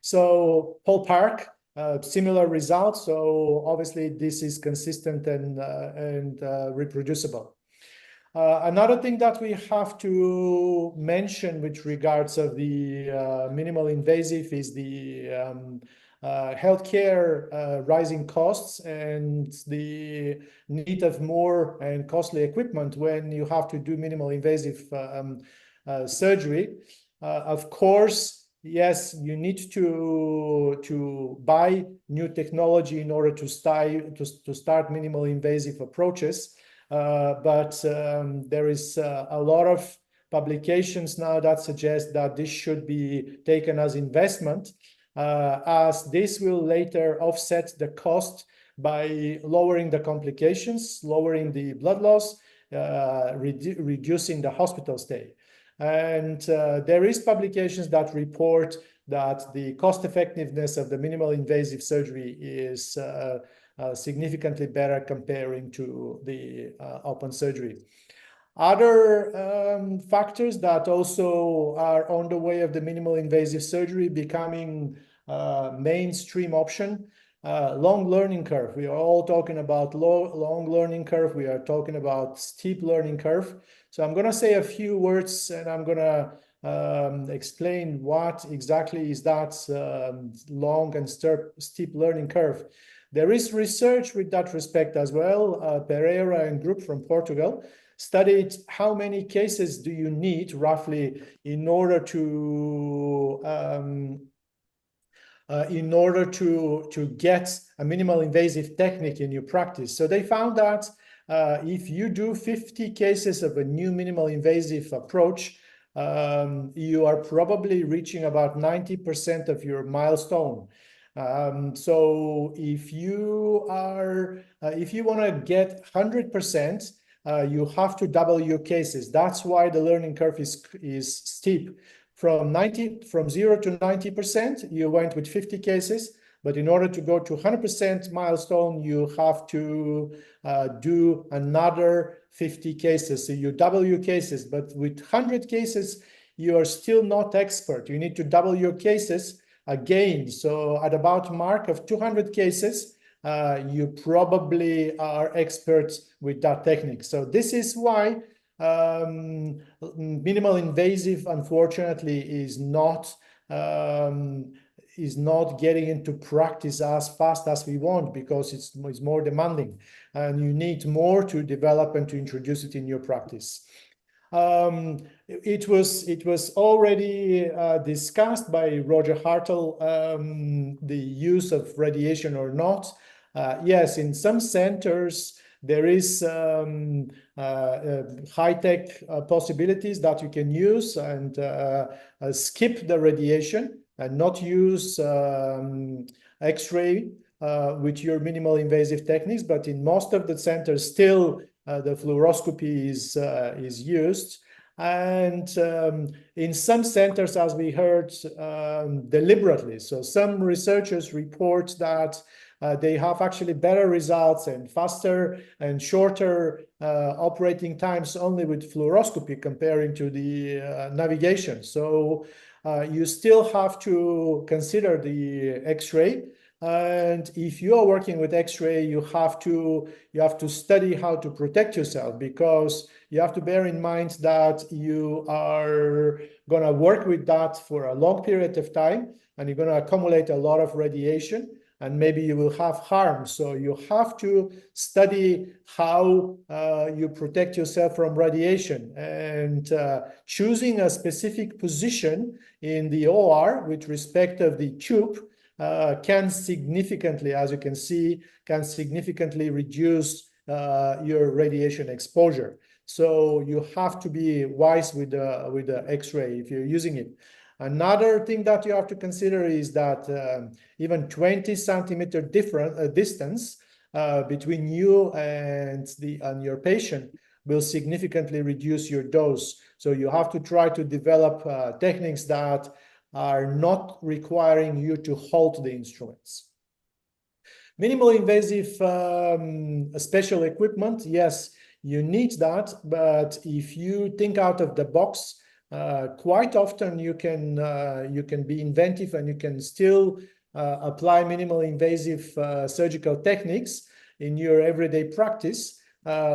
So Paul Park, similar results. So obviously this is consistent and reproducible. Another thing that we have to mention with regards of the minimal invasive is the healthcare rising costs and the need of more and costly equipment when you have to do minimal invasive surgery. Of course, yes, you need to buy new technology in order to start minimal invasive approaches. But there is a lot of publications now that suggest that this should be taken as investment, as this will later offset the cost by lowering the complications, lowering the blood loss, reducing the hospital stay. And there is publications that report that the cost effectiveness of the minimal invasive surgery is significantly better comparing to the open surgery. Other factors that also are on the way of the minimal invasive surgery becoming mainstream option, long learning curve. We are all talking about long learning curve. We are talking about steep learning curve. So I'm going to say a few words and I'm going to explain what exactly is that long and steep learning curve. There is research with that respect as well. Pereira and group from Portugal studied how many cases do you need roughly in order to get a minimal invasive technique in your practice. So they found that if you do 50 cases of a new minimal invasive approach, you are probably reaching about 90% of your milestone. So if you want to get 100%, you have to double your cases. That's why the learning curve is steep. From 0 to 90%, you went with 50 cases, but in order to go to 100% milestone, you have to do another 50 cases. So you double your cases, but with 100 cases, you are still not expert. You need to double your cases again. So at about mark of 200 cases, you probably are experts with that technique. So this is why minimal invasive, unfortunately, is not getting into practice as fast as we want, because it's more demanding and you need more to develop and to introduce it in your practice. It was already discussed by Roger Hartle, the use of radiation or not. Yes, in some centers, there is high-tech possibilities that you can use and skip the radiation and not use X-ray with your minimal invasive techniques. But in most of the centers, still the fluoroscopy is used. And in some centers, as we heard, deliberately. So some researchers report that they have actually better results and faster and shorter operating times only with fluoroscopy comparing to the navigation. So you still have to consider the X-ray. And if you are working with X-ray, you have to study how to protect yourself, because you have to bear in mind that you are going to work with that for a long period of time, and you're going to accumulate a lot of radiation, and maybe you will have harm. So you have to study how you protect yourself from radiation, and choosing a specific position in the OR with respect of the tube can significantly, as you can see, can significantly reduce your radiation exposure. So you have to be wise with the X-ray if you're using it. Another thing that you have to consider is that even 20 centimeter distance between you and your patient will significantly reduce your dose. So you have to try to develop techniques that are not requiring you to hold the instruments. Minimal invasive special equipment, yes, you need that, but if you think out of the box, quite often you can be inventive, and you can still apply minimal invasive surgical techniques in your everyday practice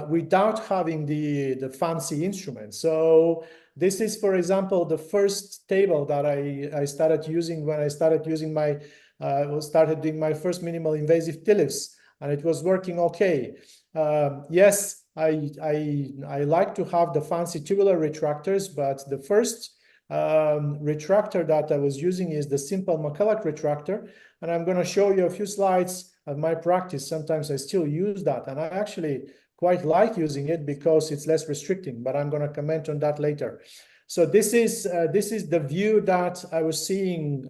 without having the fancy instruments. So this is, for example, the first table that I started using when I started using started doing my first minimal invasive TLIFs, and it was working okay. Yes, I like to have the fancy tubular retractors, but the first retractor that I was using is the simple McCulloch retractor, and I'm going to show you a few slides of my practice. Sometimes I still use that, and I actually quite like using it because it's less restricting, but I'm going to comment on that later. So this is the view that I was seeing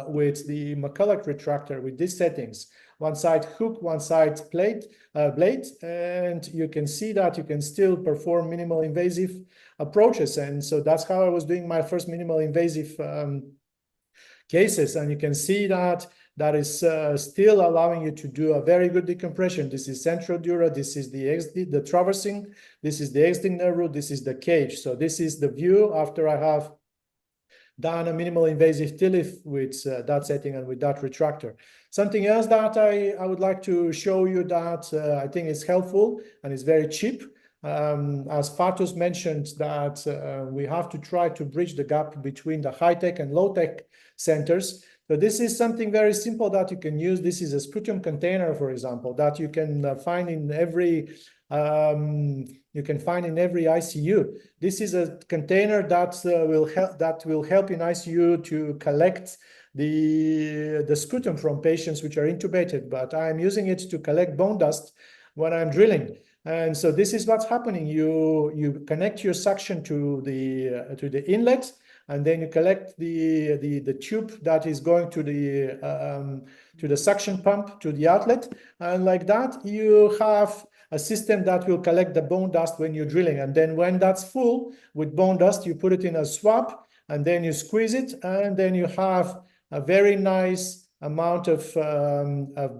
with the McCulloch retractor with these settings. One side hook, one side blade, and you can see that you can still perform minimal invasive approaches. And so that's how I was doing my first minimal invasive cases. And you can see that is still allowing you to do a very good decompression. This is central dura, this is the traversing, this is the exiting nerve root, this is the cage. So this is the view after I have done a minimal invasive TLIF with that setting and with that retractor. Something else that I would like to show you that I think is helpful and is very cheap. As Fatos mentioned, that we have to try to bridge the gap between the high-tech and low-tech centers. So this is something very simple that you can use. This is a sputum container, for example, that you can find in every ICU. This is a container that will help in ICU to collect the sputum from patients which are intubated. But I'm using it to collect bone dust when I'm drilling. And so this is what's happening. You connect your suction to the inlet, and then you collect the tube that is going to the suction pump to the outlet, and like that you have a system that will collect the bone dust when you're drilling. And then when that's full with bone dust, you put it in a swab, and then you squeeze it, and then you have a very nice amount of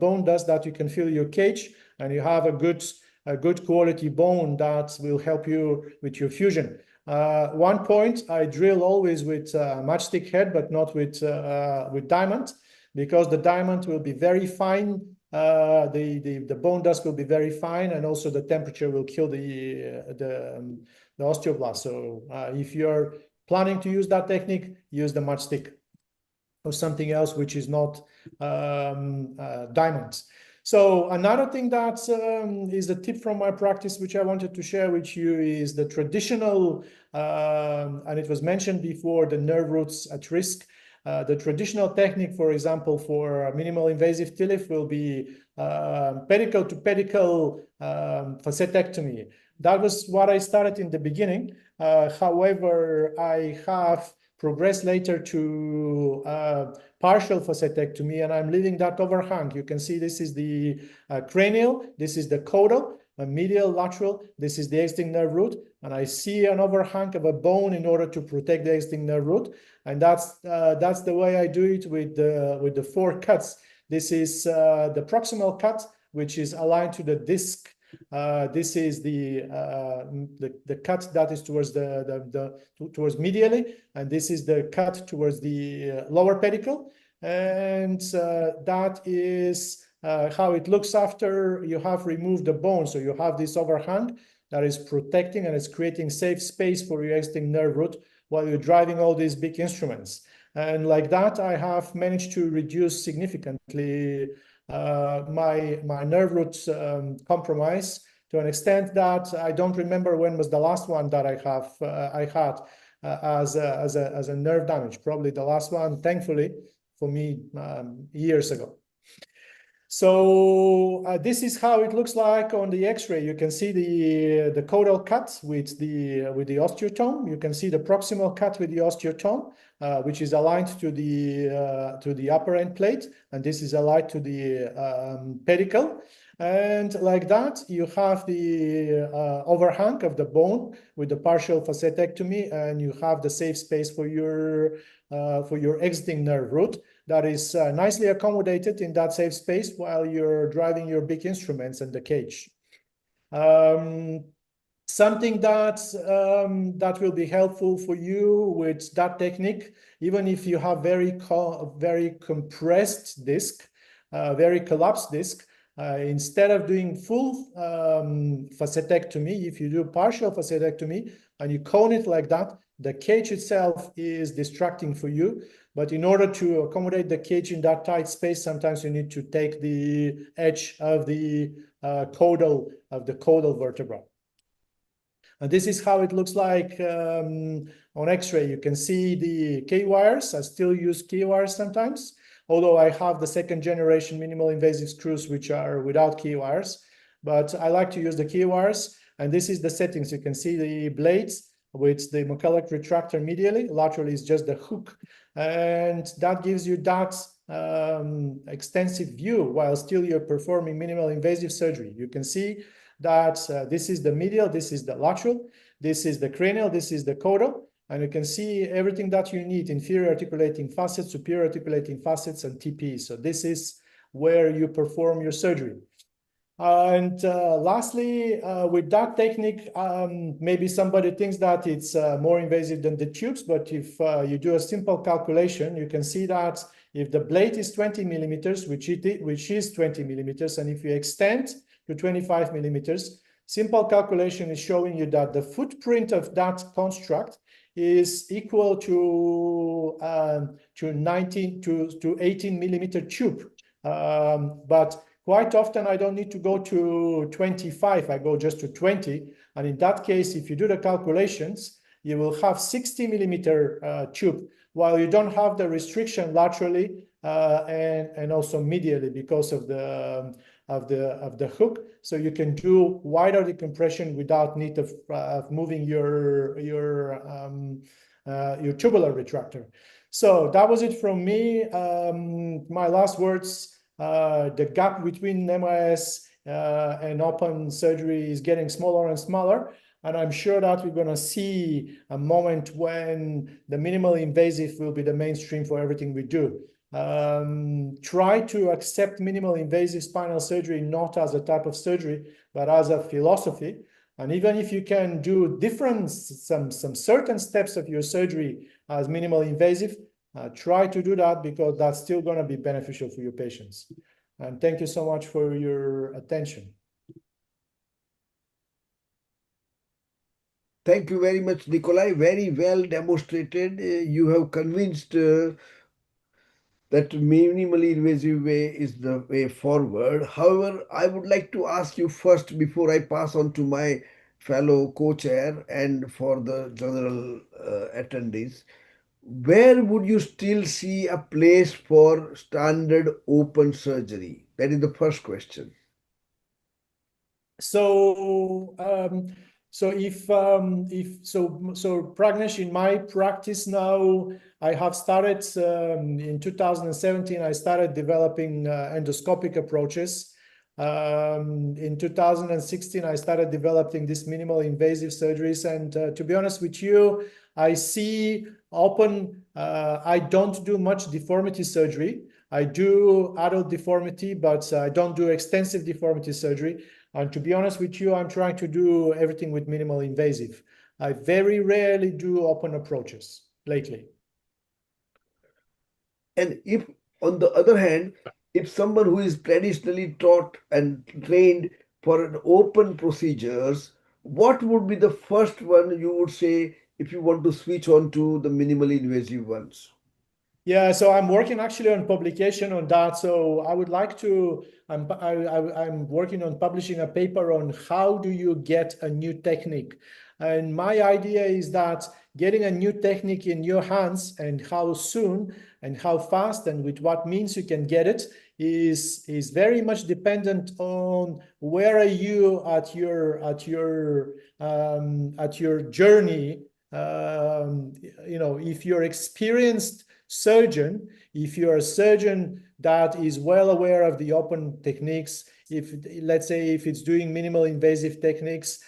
bone dust that you can fill your cage, and you have a good quality bone that will help you with your fusion. One point, I drill always with matchstick head, but not with diamond, because the diamond will be very fine. The bone dust will be very fine, and also the temperature will kill the osteoblast. So if you're planning to use that technique, use the matchstick or something else which is not diamonds. So another thing that is a tip from my practice, which I wanted to share with you, is the traditional, and it was mentioned before, the nerve roots at risk. The traditional technique, for example, for minimal invasive TLIF will be pedicle to pedicle facetectomy. That was what I started in the beginning. However, I have progressed later to partial facetectomy, and I'm leaving that overhang. You can see this is the cranial, this is the caudal, medial, lateral, this is the exiting nerve root, and I see an overhang of a bone in order to protect the exiting nerve root, and that's the way I do it with the 4 cuts. This is the proximal cut, which is aligned to the disc. This is the cut that is towards towards medially, and this is the cut towards the lower pedicle, and that is how it looks after you have removed the bone. So you have this overhang that is protecting and it's creating safe space for your exiting nerve root while you're driving all these big instruments. And like that, I have managed to reduce significantly my nerve root compromise to an extent that I don't remember when was the last one that I had as a nerve damage. Probably the last one, thankfully, for me years ago. So this is how it looks like on the X-ray. You can see the caudal cut with the osteotome. You can see the proximal cut with the osteotome, which is aligned to the upper end plate, and this is aligned to the pedicle. And like that, you have the overhang of the bone with the partial facetectomy, and you have the safe space for your exiting nerve root that is nicely accommodated in that safe space while you're driving your big instruments and the cage. Something that will be helpful for you with that technique, even if you have very compressed disc, very collapsed disc, instead of doing full facetectomy, if you do partial facetectomy and you cone it like that, the cage itself is distracting for you. But in order to accommodate the cage in that tight space, sometimes you need to take the edge of the caudal vertebra. And this is how it looks like on X-ray. You can see the K-wires. I still use K-wires sometimes, although I have the 2nd generation minimal invasive screws, which are without K-wires. But I like to use the K-wires. And this is the settings. You can see the blades with the McCulloch retractor medially. Laterally is just the hook. And that gives you that extensive view while still you're performing minimal invasive surgery. You can see that this is the medial, this is the lateral, this is the cranial, this is the caudal, and you can see everything that you need: inferior articulating facets, superior articulating facets, and TP. So this is where you perform your surgery. And lastly, with that technique, maybe somebody thinks that it's more invasive than the tubes, but if you do a simple calculation, you can see that if the blade is 20 millimeters, which is 20 millimeters, and if you extend to 25 millimeters, simple calculation is showing you that the footprint of that construct is equal to 19 to 18 millimeter tube. But quite often, I don't need to go to 25, I go just to 20. And in that case, if you do the calculations, you will have 60 millimeter tube, while you don't have the restriction laterally and also medially because of the hook. So you can do wider decompression without need of moving your tubular retractor. So that was it from me. My last words. The gap between MIS and open surgery is getting smaller and smaller. And I'm sure that we're going to see a moment when the minimally invasive will be the mainstream for everything we do. Try to accept minimal invasive spinal surgery not as a type of surgery, but as a philosophy. And even if you can do some certain steps of your surgery as minimal invasive, try to do that, because that's still going to be beneficial for your patients. And thank you so much for your attention. Thank you very much, Nikolai. Very well demonstrated. You have convinced that minimally invasive way is the way forward. However, I would like to ask you first, before I pass on to my fellow co-chair and for the general attendees, where would you still see a place for standard open surgery? That is the first question. So, if Pragnesh, in my practice now, I have started in 2017. I started developing endoscopic approaches. In 2016, I started developing these minimal invasive surgeries. And to be honest with you, I see open. I don't do much deformity surgery. I do adult deformity, but I don't do extensive deformity surgery. And to be honest with you, I'm trying to do everything with minimal invasive. I very rarely do open approaches lately. And if, on the other hand, if someone who is traditionally taught and trained for an open procedures, what would be the first one you would say if you want to switch on to the minimally invasive ones? Yeah, so I'm working actually on publication on that. So I would like to, I'm working on publishing a paper on how do you get a new technique. And my idea is that getting a new technique in your hands and how soon and how fast and with what means you can get it is very much dependent on where are you at your journey. If you're experienced surgeon, if you're a surgeon that is well aware of the open techniques, if let's say if it's doing minimal invasive techniques,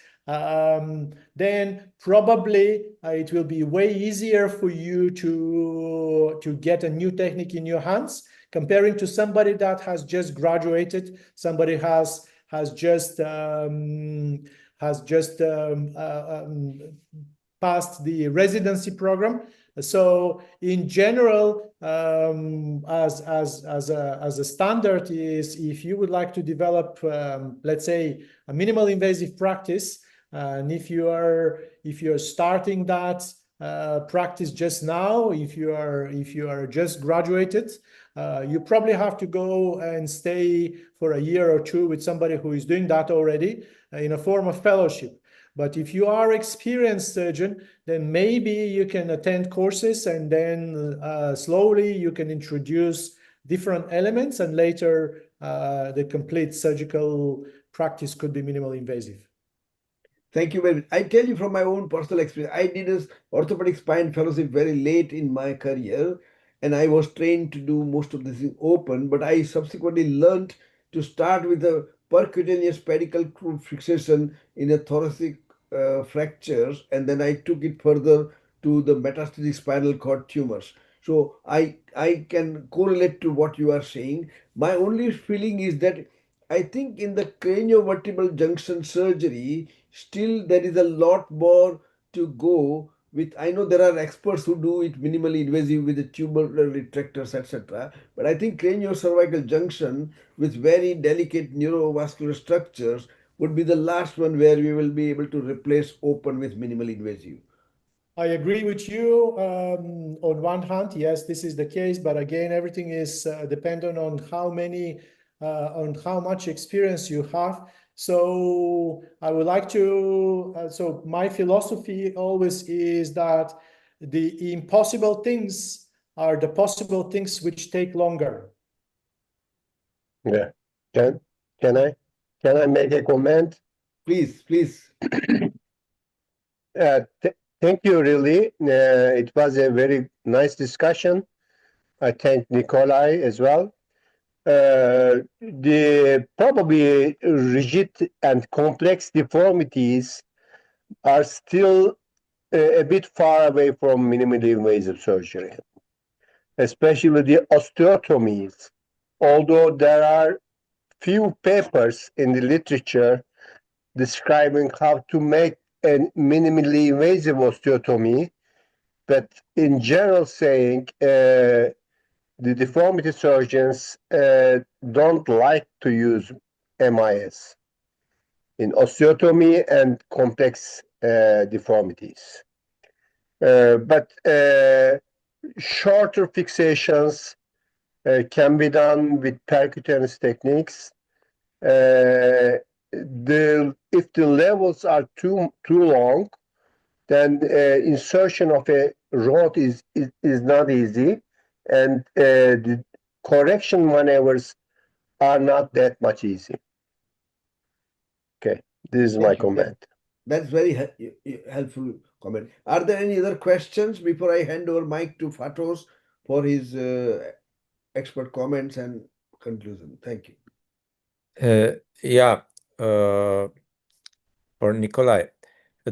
then probably it will be way easier for you to get a new technique in your hands comparing to somebody that has just graduated, somebody has just passed the residency program. So in general, as a standard is, if you would like to develop, let's say, a minimal invasive practice, and if you're starting that practice just now, if you are just graduated, you probably have to go and stay for a year or two with somebody who is doing that already in a form of fellowship. But if you are experienced surgeon, then maybe you can attend courses and then slowly you can introduce different elements, and later the complete surgical practice could be minimal invasive. Thank you very much. I tell you from my own personal experience, I did an orthopedic spine fellowship very late in my career, and I was trained to do most of this in open, but I subsequently learned to start with a percutaneous pedicle crude fixation in a thoracic fractures, and then I took it further to the metastatic spinal cord tumors. So I can correlate to what you are saying. My only feeling is that I think in the craniovertebral junction surgery, still there is a lot more to go with. I know there are experts who do it minimally invasive with the tubular retractors, etc. But I think craniocervical junction with very delicate neurovascular structures would be the last one where we will be able to replace open with minimally invasive. I agree with you. On one hand, yes, this is the case, but again, everything is dependent on on how much experience you have. So I would like to. So my philosophy always is that the impossible things are the possible things which take longer. Yeah. Can I make a comment? Please, please. Thank you, really. It was a very nice discussion. I thank Nikolai as well. The probably rigid and complex deformities are still a bit far away from minimally invasive surgery, especially the osteotomies. Although there are few papers in the literature describing how to make a minimally invasive osteotomy, but in general saying the deformity surgeons don't like to use MIS in osteotomy and complex deformities. But shorter fixations can be done with percutaneous techniques. If the levels are too long, then insertion of a road is not easy, and the correction maneuvers are not that much easy. Okay, this is my Thank you. comment. That's very helpful comment. Are there any other questions before I hand over mic to Fatos for his expert comments and conclusion? Thank you. Yeah, for Nikolai,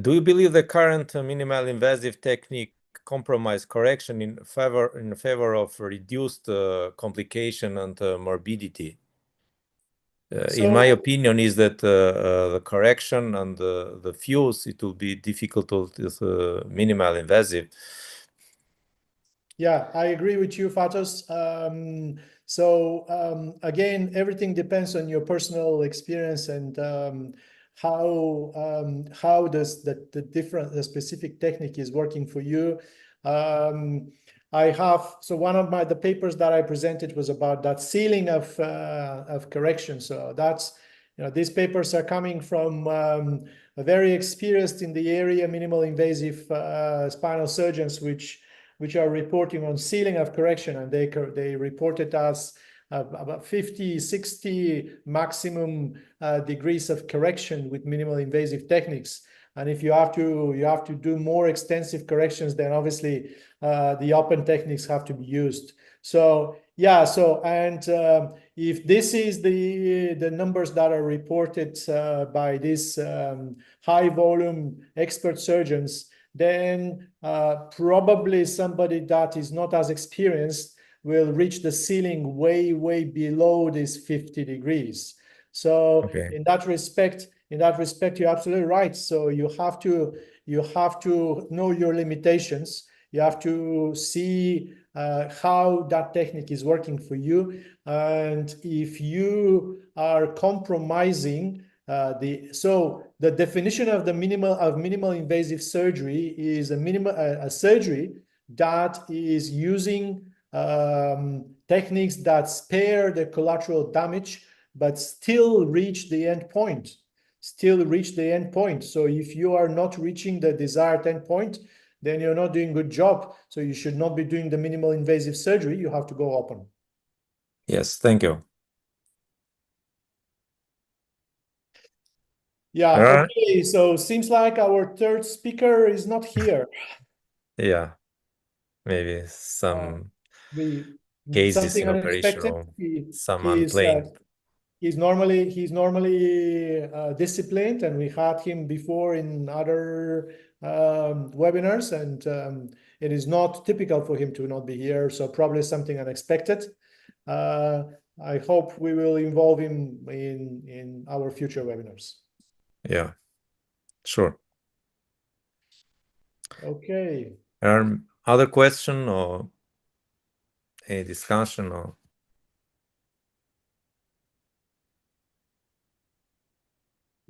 do you believe the current minimal invasive technique compromise correction in favor of reduced complication and morbidity? In my opinion, is that the correction and the fuse, it will be difficult with minimal invasive. Yeah, I agree with you, Fatos. Again, everything depends on your personal experience and how does the specific technique is working for you. One of the papers that I presented was about that ceiling of correction. So that's, these papers are coming from a very experienced in the area minimal invasive spinal surgeons, which are reporting on ceiling of correction, and they reported us about 50, 60 maximum degrees of correction with minimal invasive techniques. And if you have to do more extensive corrections, then obviously the open techniques have to be used. So yeah, if this is the numbers that are reported by these high volume expert surgeons, then probably somebody that is not as experienced will reach the ceiling way below this 50 degrees. So Okay. in that respect, you're absolutely right. So you have to know your limitations. You have to see how that technique is working for you, and if you are compromising the definition of the minimal invasive surgery is a surgery that is using techniques that spare the collateral damage but still reach the end point. So if you are not reaching the desired end point, then you're not doing a good job. So you should not be doing the minimal invasive surgery. You have to go open. Yes, thank you. Yeah, okay, so seems like our third speaker is not here. Yeah, maybe some cases something in operation unexpected. or some unplanned. He's normally disciplined, and we had him before in other webinars, and it is not typical for him to not be here, so probably something unexpected. I hope we will involve him in our future webinars. Yeah, sure. Okay. Other question or a discussion or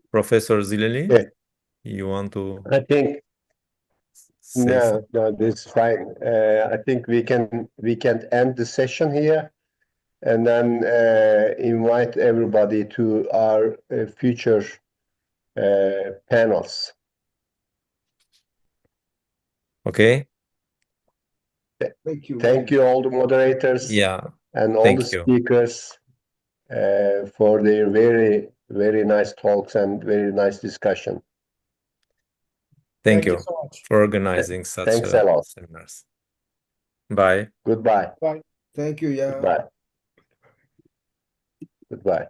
Professor Zileli? Yeah. You want to I think say something? no, this is fine. I think we can end the session here, and then invite everybody to our future panels. Okay. Thank you. Thank you, all the moderators, Yeah, and all thank the you. speakers for their very nice talks and very nice discussion. Thank you so much. for organizing such Thanks a lot. seminars. Bye. Goodbye. Bye. Thank you. Yeah. Goodbye. Goodbye.